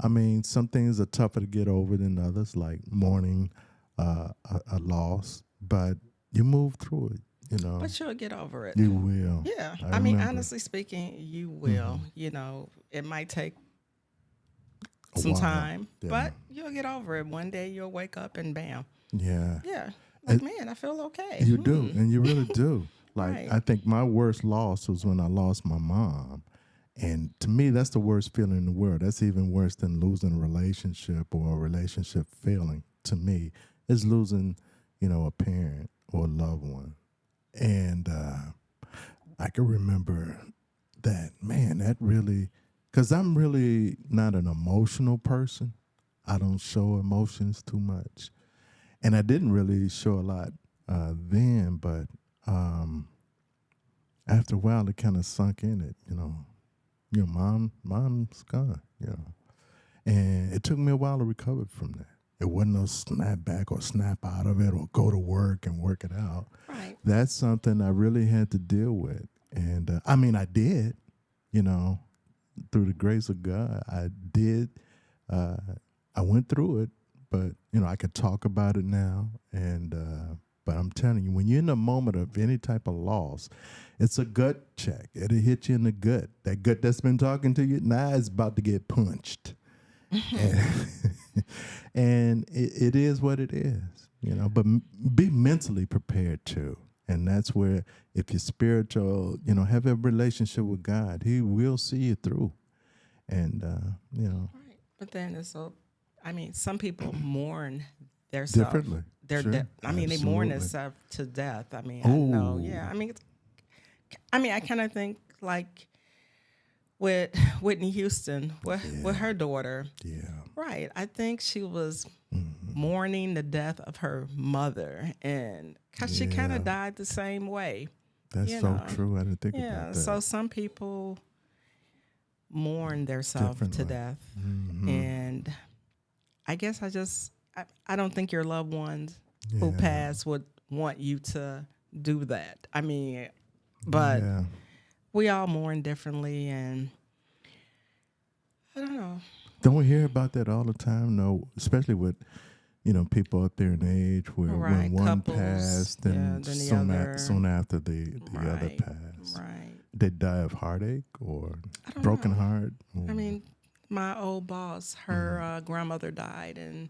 I mean, some things are tougher to get over than others, like mourning a loss, but you move through it, But you'll get over it. You will. Yeah. I mean, remember honestly speaking, you will. It might take a some while. time, Yeah. but you'll get over it. One day you'll wake up and bam. Yeah. Yeah. Like, man, I feel okay. You do, and you really do. Like, Right. I think my worst loss was when I lost my mom. And to me, that's the worst feeling in the world. That's even worse than losing a relationship or a relationship failing. To me, is losing, a parent or a loved one. And I can remember that, man, that really, because I'm really not an emotional person. I don't show emotions too much. And I didn't really show a lot then, but after a while, it kind of sunk in it, Your mom's gone, And it took me a while to recover from that. It wasn't no snap back or snap out of it or go to work and work it out. Right. That's something I really had to deal with. And I did, through the grace of God, I did. I went through it, but, I could talk about it now. But I'm telling you, when you're in a moment of any type of loss, it's a gut check. It'll hit you in the gut. That gut that's been talking to you, now it's about to get punched. and it is what it is, But be mentally prepared too. And that's where, if you're spiritual, have a relationship with God, He will see you through. And, Right. But then some people mourn their differently. Their Sure. they mourn Absolutely. themselves to death. I know. Ooh. Yeah. I kind of think like with Whitney Houston, with her daughter. Yeah. Right. I think she was mourning the death of her mother, and because she kind Yeah. of died the same way. That's You so know. true. I didn't think Yeah. about that. So some people mourn themselves to Differently. death, Mhm. and I guess I don't think your loved ones who Yeah. pass would want you to do that. But Yeah. we all mourn differently, and I don't know. Don't we hear about that all the time? No, especially with, people up there in age where Right, when one couples, passed, yeah, then then the soon, other. soon after the other Right, passed. right. They die of heartache or I don't broken know. heart. Or, My old boss, her grandmother died, and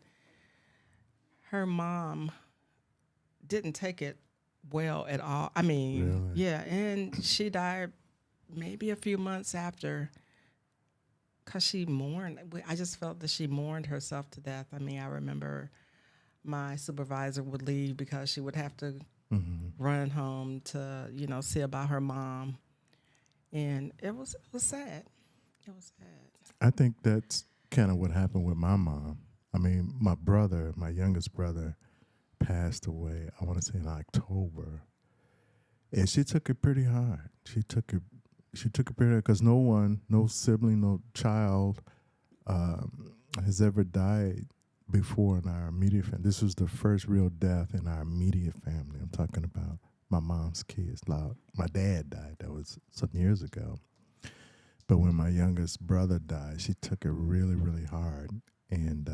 her mom didn't take it well at all. Really? Yeah, and she died maybe a few months after, because she mourned. I just felt that she mourned herself to death. I remember my supervisor would leave because she would have to run home to, see about her mom. And it was sad. It was sad. I think that's kind of what happened with my mom. My brother, my youngest brother, passed away, I want to say in October. And she took it pretty hard. She took it pretty hard because no one, no sibling, no child has ever died before in our immediate family. This was the first real death in our immediate family. I'm talking about my mom's kids. My dad died. That was some years ago. But when my youngest brother died, she took it really, really hard, and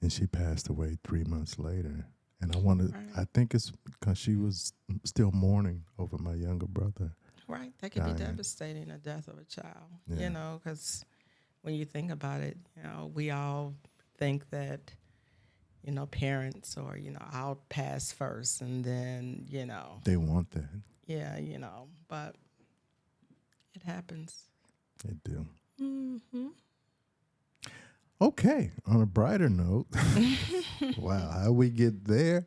she passed away 3 months later. And I think it's because she was still mourning over my younger brother. Right. That could be dying. devastating, the death of a child, Yeah. you know, because when you think about it, you know, we all think that, you know, parents or, you know, I'll pass first and then, you know, They want that. yeah, you know, but it happens. They do. Mm-hmm. Okay. On a brighter note, wow, how we get there?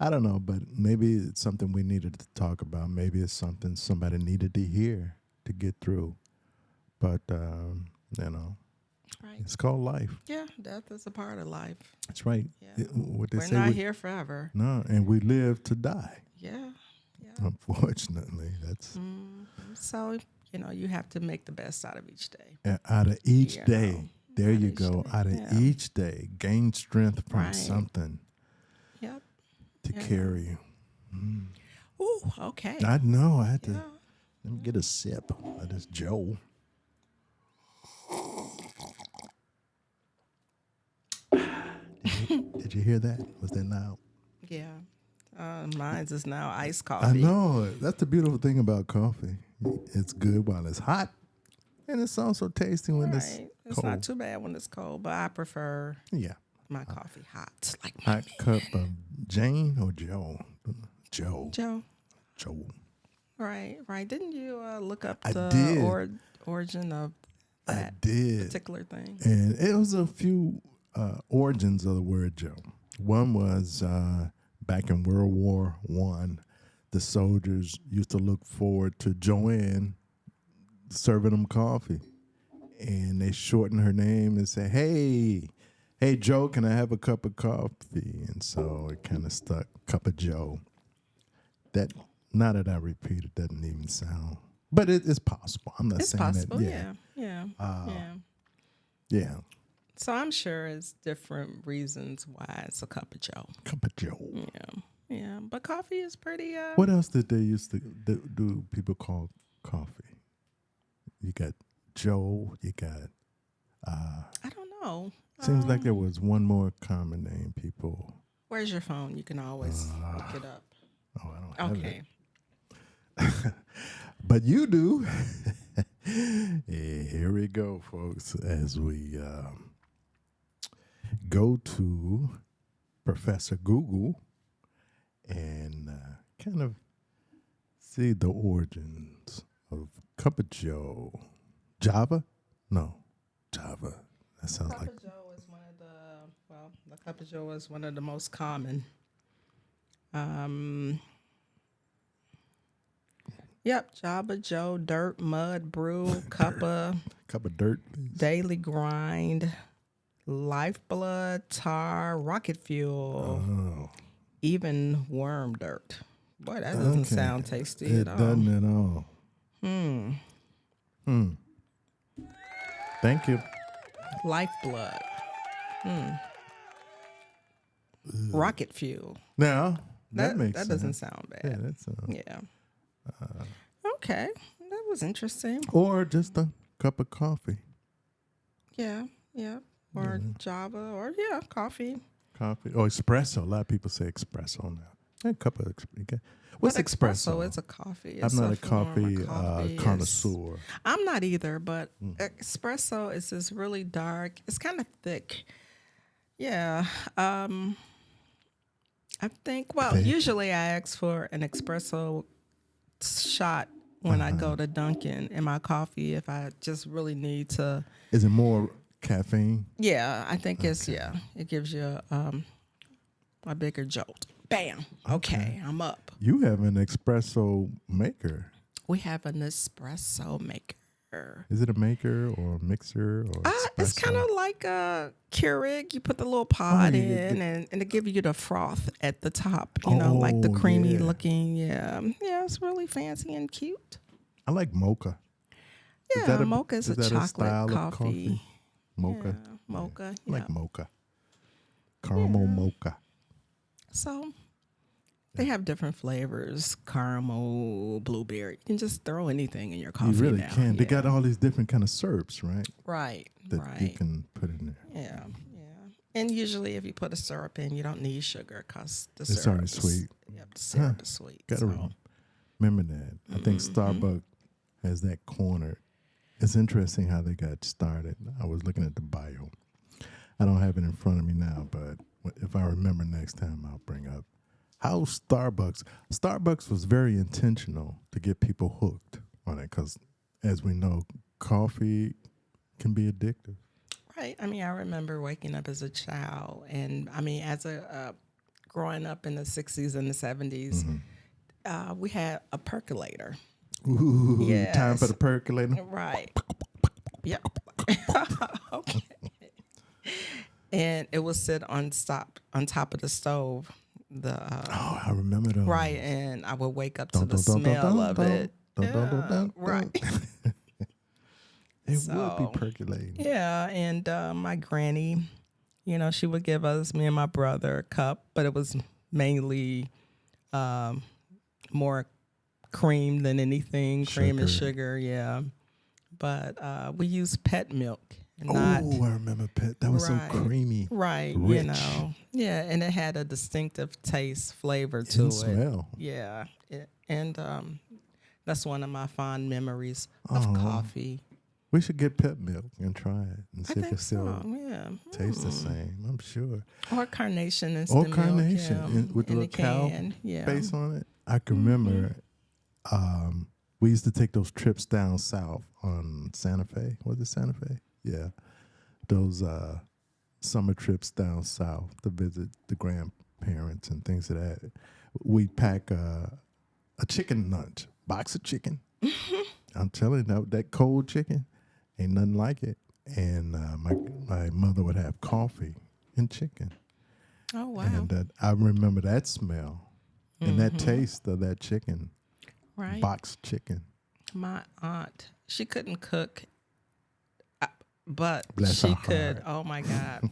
I don't know, but maybe it's something we needed to talk about. Maybe it's something somebody needed to hear to get through. But, you know, Right. it's called life. Yeah, death is a part of life. That's right. Yeah. What they We're say, not here forever. no, and we live to die. Yeah. Yeah. Unfortunately, that's So, you know, you have to make the best out of each day. out of each You day. know, There out of you each go. day, Out of yeah. each day, gain strength from Right. something Yep. to Yeah. carry you. Ooh, okay. I know. I had to. Yeah. Let me get a sip of this Joe. Did you hear that? Was that loud? Yeah. Mine's is now iced I coffee. know. That's the beautiful thing about coffee. It's good while it's hot, and it's also tasty when it's Right. It's cold. not too bad when it's cold, but I prefer Yeah. my coffee hot. Like Hot cup of Jane or Joe? Joe. Joe. Joe. Right, right. Didn't you look up I the did. origin of I that did. particular thing? And it was a few origins of the word Joe. One was back in World War I, the soldiers used to look forward to Joanne serving them coffee. And they shortened her name and say, hey, Joe, can I have a cup of coffee? And so it kind of stuck, cup of Joe. That, now that I repeat it, doesn't even sound, but it's possible. I'm not It's saying possible, that. yeah. Yeah. Yeah. So I'm sure it's different reasons why it's a cup of Joe. Cup of Joe. Yeah. Yeah. But coffee is pretty What else did they used to do people call coffee? You got Joe, you got, I don't know. seems like there was one more common name people. Where's your phone? You can always look it up. Oh, I don't have Okay. it. But you do. Here we go, folks, as we go to Professor Google and kind of see the origins of Cup of Joe. Java? No, Java. That sounds Cup like of Joe is one of the cup of Joe is one of the most common. Yep, Java Joe, dirt, mud, brew, cuppa, cup of dirt. daily grind, lifeblood, tar, rocket fuel, Oh, even worm dirt. Boy, that doesn't okay. sound tasty It at all. doesn't at all. Thank you. Lifeblood. Rocket fuel. Now that makes that sense. doesn't sound Yeah, bad. that's Yeah. Okay, that was interesting. or just a cup of coffee. Yeah, yeah. Or Java, or coffee. Coffee or espresso. A lot of people say espresso now. A cup of espresso. What's But espresso? It's a coffee. I'm It's not a form of coffee coffee. connoisseur. I'm not either, but espresso is this really dark. It's kind of thick. Yeah. I think, well, Thick. usually I ask for an espresso shot when I go to Dunkin' in my coffee if I just really need to. Is it more caffeine? Yeah, I think it gives you a bigger jolt. Bam. Okay, I'm up. You have an espresso maker. We have an espresso maker. sugar. Is it a maker or a mixer or It's espresso? kind of like a Keurig. You put the little pod yeah, in, and it give you the froth at the top. You know, like the Oh, creamy yeah. looking. Yeah, yeah. It's really fancy and cute. I like mocha. Yeah, mocha is a that chocolate style coffee. of coffee? Mocha. Yeah, mocha. I like Yeah. mocha. Caramel mocha. So they have different flavors: caramel, blueberry. You can just throw anything in your coffee. You really now. can. They Yeah. got all these different kind of syrups, right? right, That you right. can put in there. Yeah, yeah. And usually, if you put a syrup in, you don't need sugar because the It's syrup already is sweet. Yep, the syrup is sweet. Gotta So. remember that. I think Mm-hmm. Starbucks has that corner. It's interesting how they got started. I was looking at the bio. I don't have it in front of me now, but if I remember next time, I'll bring up how Starbucks was very intentional to get people hooked on it because, as we know, coffee can be addictive. Right. I mean, I remember waking up as a child, and I mean, as a growing up in the '60s and the '70s, we had a percolator. Ooh, Yes. time for the percolator. Right. Yep. Okay. And it would sit on top of the stove. The Oh, I remember those. right, and I would wake up to Dun, the dun, dun, dun, smell dun, of dun, it. dun, dun, dun, Yeah, dun, right. dun. It So- would be percolating. Yeah, and my granny, you know, she would give us, me and my brother, a cup, but it was mainly more cream than anything, cream and sugar, yeah. But we used pet milk, not Oh, I remember Pet. That was Right. so creamy. right, you rich. know, yeah, and it had a distinctive taste, flavor to And it, smell. yeah, and that's one of my fond memories of Oh. coffee. We should get Pet milk and try it and I see if think it still so, yeah. tastes the same. I'm sure. Or carnation and Or milk, carnation yeah, with the in little cow can, yeah. face on it. I can remember we used to take those trips down south on Santa Fe. Was it Santa Fe? Yeah. Those summer trips down south to visit the grandparents and things of that. We'd pack a chicken lunch, box of chicken. I'm telling you, that cold chicken, ain't nothing like it. And my mother would have coffee and chicken. Oh wow! And I remember that smell and that taste of that chicken, Right. boxed chicken. My aunt, she couldn't cook, but Bless she her could. heart. Oh my God,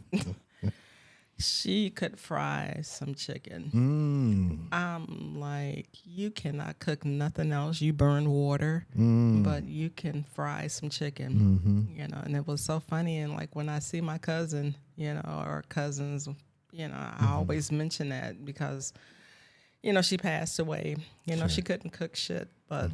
she could fry some chicken. I'm like, you cannot cook nothing else. You burn water, but you can fry some chicken. You know, and it was so funny. And like when I see my cousin, you know, or cousins, you know, I always mention that because, you know, she passed away. You know, she couldn't cook shit, but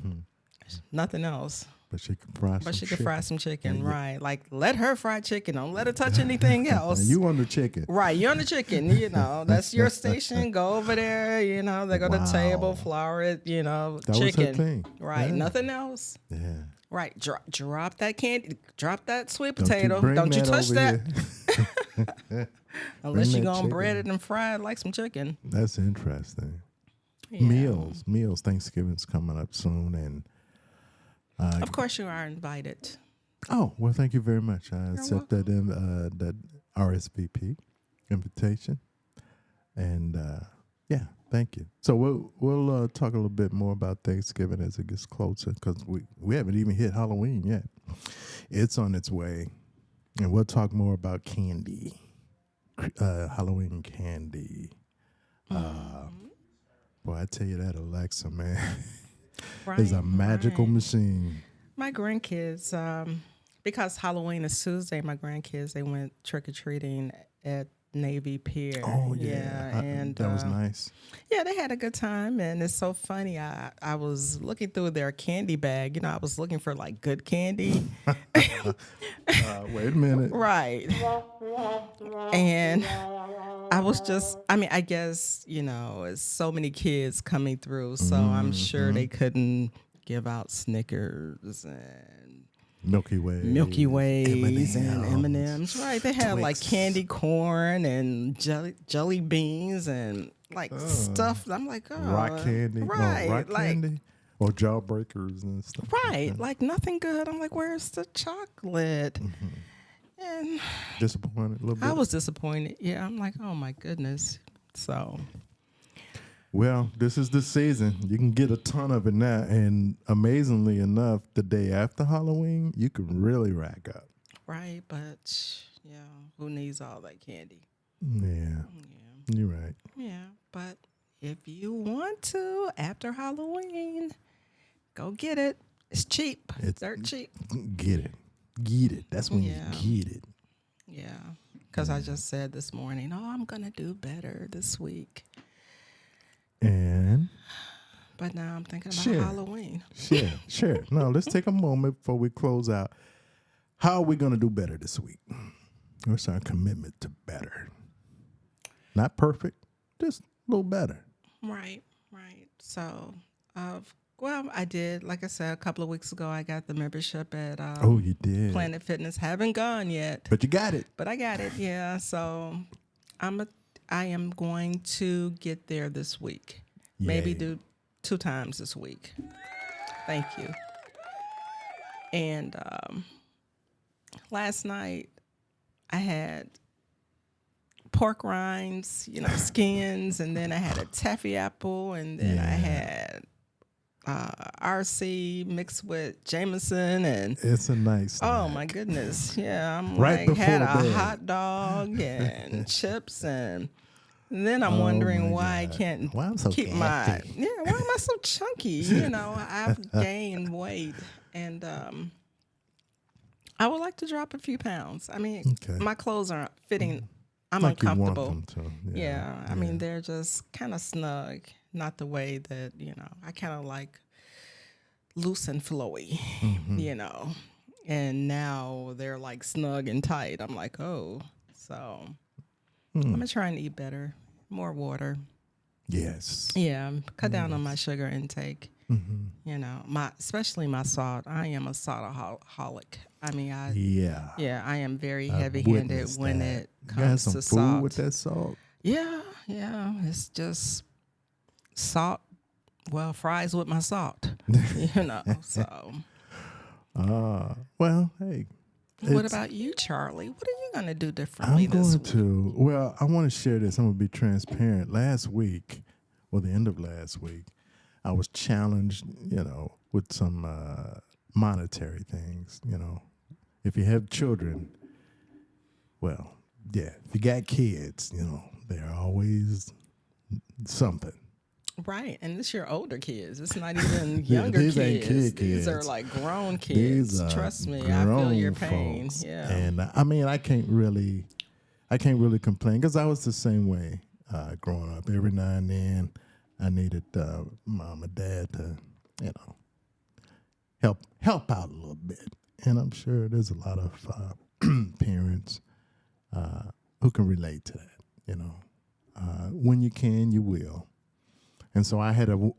nothing else. But she can fry some But she could chicken. fry some chicken, right? Like, let her fry chicken. Don't let her touch anything else. And you on the chicken. Right, you're on the chicken, you know. That's your station. Go over there, you know. They go to the Wow. table, flour it, you know, That was her chicken. thing. Right, Yeah. nothing else. Yeah. Right, drop that candy, drop that sweet Don't you potato. bring Don't you that touch over that here. unless Bring you're that going to bread chicken. it and fry it like some chicken. That's interesting. Yeah. Meals. Thanksgiving's coming up soon, and Of course, you are invited. oh well, thank you very much. I accept that that RSVP invitation, and yeah, thank you. So we'll talk a little bit more about Thanksgiving as it gets closer because we haven't even hit Halloween yet. It's on its way, and we'll talk more about candy, Halloween candy. Boy, I tell you that Alexa, man, is a magical machine. My grandkids, because Halloween is Tuesday, my grandkids, they went trick-or-treating at Navy Pier. Oh yeah, and that was nice. yeah, they had a good time, and it's so funny. I was looking through their candy bag. You know, I was looking for like good candy. Wait a minute. Right. And I was just, I mean, I guess, you know, it's so many kids coming through, so I'm sure they couldn't give out Snickers and Milky Way, Ways and M&Ms. M&Ms. Right. They had like Twix. candy corn and jelly beans and like stuff. I'm like, oh. rock candy. Right. No, rock like, candy. or jawbreakers and stuff. Right. Like Like nothing good. I'm like, where's the chocolate? And that. Disappointed a little bit. I was disappointed. Yeah. I'm like, oh my goodness. So, Well, this is the season. You can get a ton of it now. And amazingly enough, the day after Halloween, you can really rack up. right. But yeah, who needs all that candy? Yeah, Yeah. you're right. Yeah. But if you want to, after Halloween, go get it. It's cheap. It's- Dirt cheap. Get it. Get it. That's when Yeah. you get it. Yeah. Because I just said this morning, oh, I'm going to do better this week. And But now I'm thinking about Sure. Halloween. Sure. Now, let's take a moment before we close out. How are we going to do better this week? What's our commitment to better? Not perfect, just a little better. Right. So, well, I did, like I said, a couple of weeks ago, I got the membership at Oh, you did. Planet Fitness. Haven't gone yet, But you got it. but I got it. Yeah. So I am going to get there this week. Maybe Yay. do 2 times this week. Thank you. And last night I had pork rinds, skins, and then I had a taffy apple, and then I had RC mixed with Jameson, and It's a nice oh snack. my goodness, yeah, I'm Right like had a before bed. hot dog and chips, and then I'm Oh, wondering my why I God. can't Why I'm so keep gassy. why am I so chunky? I've gained weight, and I would like to drop a few pounds. I mean, Okay. my clothes aren't fitting. I'm Like you want uncomfortable. them to. Yeah, I mean, they're just kind of snug, not the way that, I kind of like loose and flowy, and now they're like snug and tight. I'm like, oh, so I'm going to try and eat better, more water. Yes. Yeah, cut down on my sugar intake. Mm-hmm. Especially my salt. I am a saltaholic. I mean, Yeah. I am very I've heavy-handed witnessed when that. it You got comes some to food salt. with that salt? Yeah, it's just salt. Well, fries with my salt, So, Well, hey. what it's- about you, Charlie? What are you gonna do differently I'm this going week? to. Well, I want to share this. I'm going to be transparent. Last week, or the end of last week, I was challenged, with some monetary things. If you have children, well, yeah, if you got kids, they're always something. Right, and it's your older kids. It's not even younger these ain't kids. kid These are kids. like grown kids. These are Trust me, I feel your grown pain. folks. Yeah. And I mean, I can't really complain because I was the same way growing up. Every now and then, I needed mom and dad to, help out a little bit. And I'm sure there's a lot of parents who can relate to that. When you can, you will. And so I had a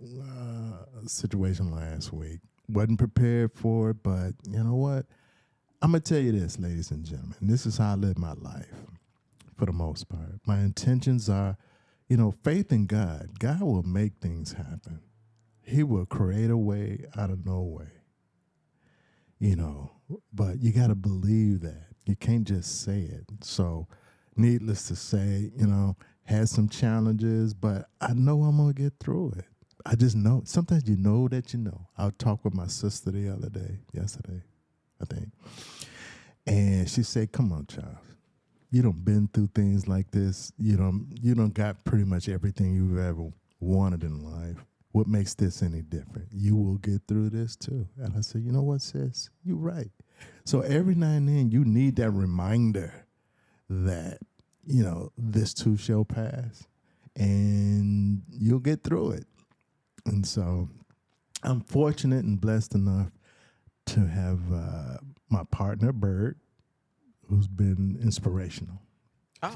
situation last week. Wasn't prepared for it, but you know what? I'm going to tell you this, ladies and gentlemen. This is how I live my life for the most part. My intentions are, faith in God. God will make things happen. He will create a way out of no way. But you got to believe that. You can't just say it. So needless to say, had some challenges, but I know I'm going to get through it. I just know. Sometimes you know that you know. I talked with my sister the other day, yesterday, I think. And she said, come on, Charles. You done been through things like this. You done got pretty much everything you've ever wanted in life. What makes this any different? You will get through this too. And I said, you know what, sis? You're right. So every now and then you need that reminder that, this too shall pass and you'll get through it. And so I'm fortunate and blessed enough to have my partner, Bird, who's been inspirational. Oh.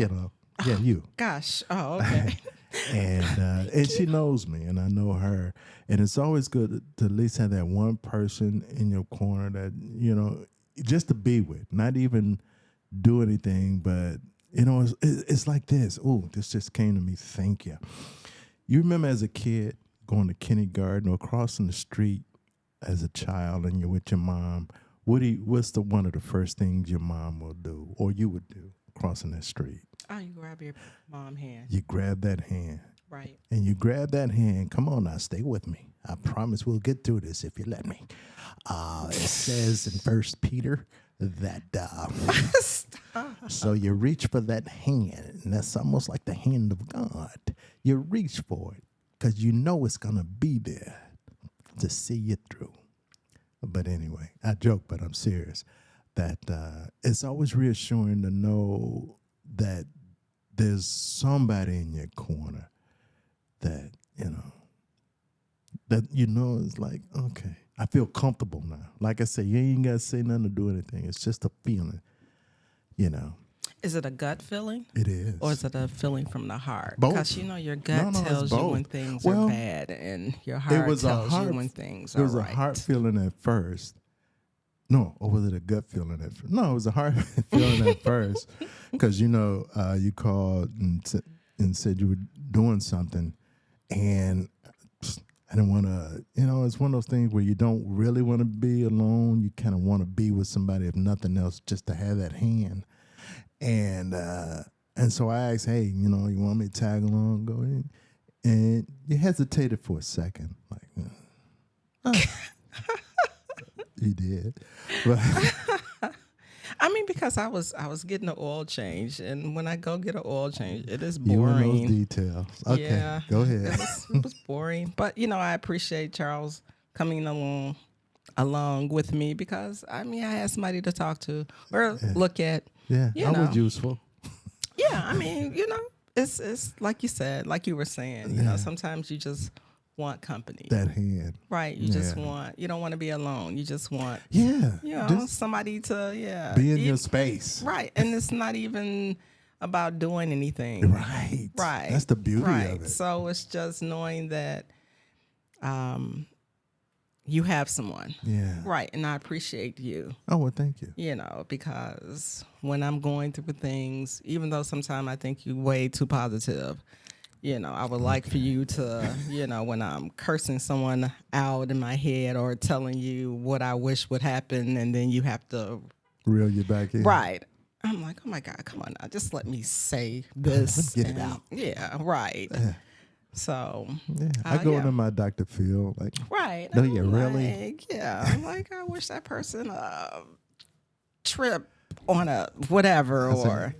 Yeah, you. Gosh. Oh, okay. And she knows me, and I know her. And it's always good to at least have that one person in your corner that, just to be with, not even do anything, but, it's like this. Oh, this just came to me. Thank you. You remember as a kid, going to kindergarten or crossing the street as a child and you're with your mom, what's the one of the first things your mom will do or you would do crossing that street? Oh, you grab your mom hand. You grab that hand. Right. And you grab that hand. Come on now, stay with me. I promise we'll get through this if you let me. It says in First Peter that so you reach for that hand, and that's almost like the hand of God. You reach for it because you know it's gonna be there to see you through. But anyway, I joke, but I'm serious. That it's always reassuring to know that there's somebody in your corner that, is like, okay, I feel comfortable now. Like I said, you ain't got to say nothing to do anything. It's just a feeling, Is it a gut feeling? It is. Or is it a feeling from the heart? Both. Because, your gut tells you when things are bad, and your heart tells you when things are right. It was a heart feeling at first. No, or was it a gut feeling at first? No, it was a heart feeling at first. Because, you called and said you were doing something, and I didn't want to, it's one of those things where you don't really want to be alone. You kind of want to be with somebody, if nothing else, just to have that hand. And so I asked, hey, you want me to tag along, go in? And you hesitated for a second, like, you did. But because I was getting an oil change, and when I go get an oil change, it is you boring. want those details. Okay, yeah, go ahead. It was boring, but I appreciate Charles coming along with me because I had somebody to talk to or look at. Yeah, that was useful. Yeah, it's like you said, like you were saying, sometimes you just want company. That hand. Right. You just want, you don't want to be alone. You just want, somebody to, be in your space. Right. And it's not even about doing anything. Right. Right. That's the beauty of it. So it's just knowing that you have someone. Yeah. Right. And I appreciate you. Oh, well, thank you. Because when I'm going through things, even though sometimes I think you're way too positive, I would like for you to, when I'm cursing someone out in my head or telling you what I wish would happen, and then you have to reel you back in. Right. I'm like, oh my God, come on now. Just let me say this. Let's get it out. Yeah, right. Yeah. So I go into my Dr. Phil, like, right. No, you really? I'm like, I wish that person trip on a whatever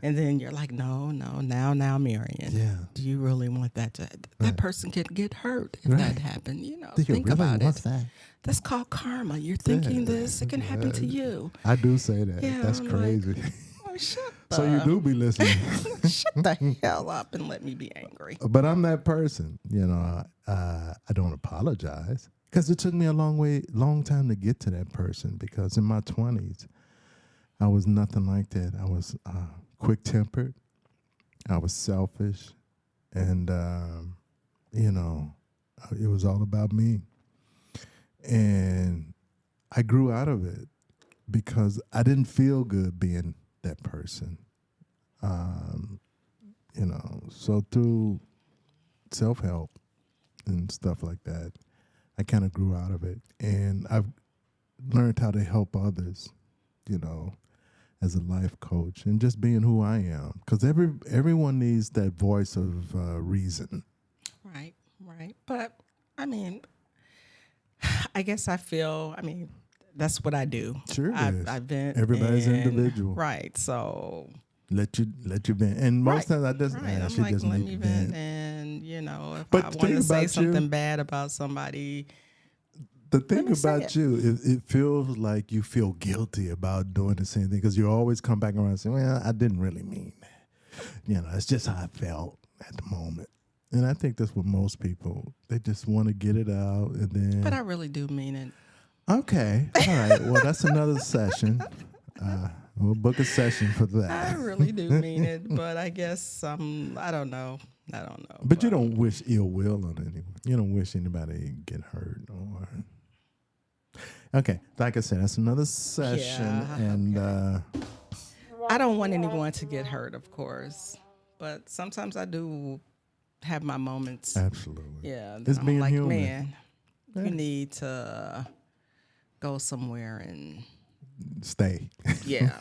and then you're like, no, now Marion. Yeah. Do you really want that that person could get hurt if that happened? Think really about it. That? That's called karma. You're thinking this, it can happen to you. I do say that. Yeah, that's I'm crazy. Like, oh, shut So you do be listening. Shut the hell up and let me be angry. But I'm that person, I don't apologize because it took me a long time to get to that person, because in my 20s, I was nothing like that. I was quick-tempered. I was selfish. And, it was all about me. And I grew out of it because I didn't feel good being that person. So through self-help and stuff like that, I kind of grew out of it. And I've learned how to help others, as a life coach, and just being who I am, because everyone needs that voice of reason. Right. But I guess I feel. That's what I do. Sure, I've been. Everybody's individual, right? So let you vent, and most times I just I'm she like, doesn't let need me to vent, vent. and if But I the want thing to say about something you- bad about somebody, The thing me say about it. you, it feels like you feel guilty about doing the same thing, because you always come back around and say, well, I didn't really mean that. It's just how I felt at the moment. And I think that's what most people, they just want to get it out, and then. but I really do mean it. Okay. All right. Well, that's another session. We'll book a session for I that. really do mean it, but I guess I don't know. But you don't wish ill will on anyone. You don't wish anybody get hurt or. Okay. Like I said, that's another session. Yeah, And I don't want anyone to get hurt, of course, but sometimes I do have my moments. Absolutely. Yeah, It's I'm being like, human. man, Yeah. you need to go somewhere and Stay. yeah,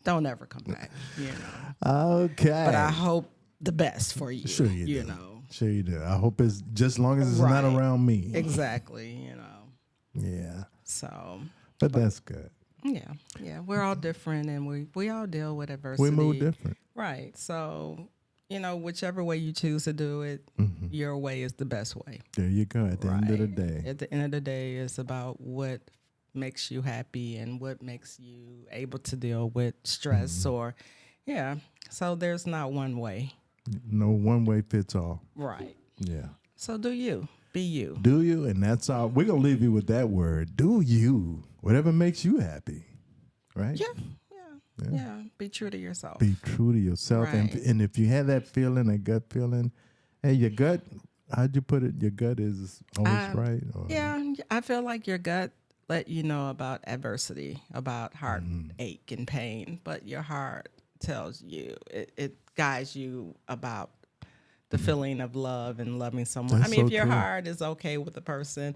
don't ever come back. You know, Okay. but I hope the best for you. Sure you do. know, Sure you do. I hope it's just as long as it's not Right. around me. exactly. You know, Yeah. so But that's good. yeah, we're all different, and we all deal with adversity. We move different. Right. So, whichever way you choose to do it, your way is the best way. There you go. At the end of the Right. day. At the end of the day, it's about what makes you happy and what makes you able to deal with stress or, yeah. So there's not one way. No one way fits all. Right. Yeah. So do you. Be you. Do you? And that's all. We're going to leave you with that word. Do you. Whatever makes you happy. Right? Yeah. Be true to yourself. Be true to yourself. Right. And if you have that feeling, that gut feeling, hey, your gut, how'd you put it? Your gut is always right? Or? Yeah, I feel like your gut let you know about adversity, about heartache and pain, but your heart tells you, it guides you about the feeling of love and loving someone. That's I mean, so if your true. heart is okay with the person,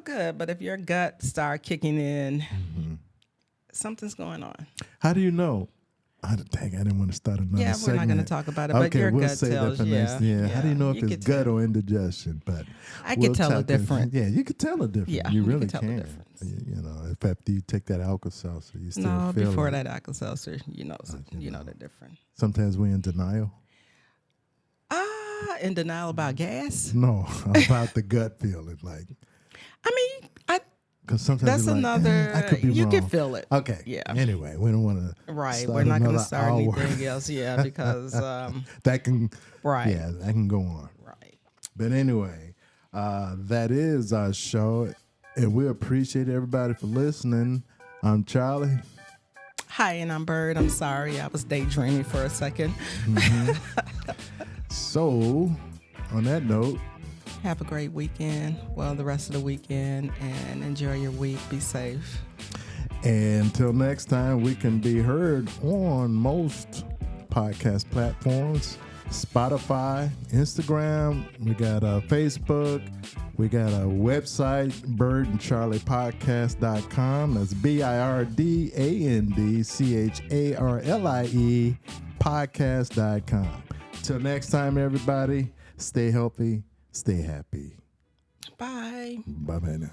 good. But if your gut start kicking in, something's going on. How do you know? I didn't want to start another Yeah, we're not going to segment. talk about it, but your we'll gut say tells that for you. next. Yeah. How do you know if You it's could gut tell. or indigestion? But I could tell a difference. Yeah, you could tell a difference. Yeah, you you really could tell the can. difference. You know, if after you take that Alka-Seltzer, you still No, feel before it. that Alka-Seltzer, you know the difference. Sometimes we're in denial. In denial about gas. No, about the gut feeling, like I mean, because sometimes that's you're like, another. I could be you wrong. can feel it. Okay. Yeah. Anyway, we don't want to. Right. We're not going to start hour. anything else. Yeah, because That can. Right. Yeah, that can go on. right. But anyway, that is our show, and we appreciate everybody for listening. I'm Charlie. Hi, and I'm Bird. I'm sorry, I was daydreaming for a second. So, on that note, Have a great weekend. Well, the rest of the weekend, and enjoy your week. Be safe. until next time, we can be heard on most podcast platforms. Spotify, Instagram, we got Facebook, we got a website, birdandcharliepodcast.com. That's BIRDANDCHARLIE podcast.com. Till next time, everybody, stay healthy, stay happy. Bye. Bye-bye now.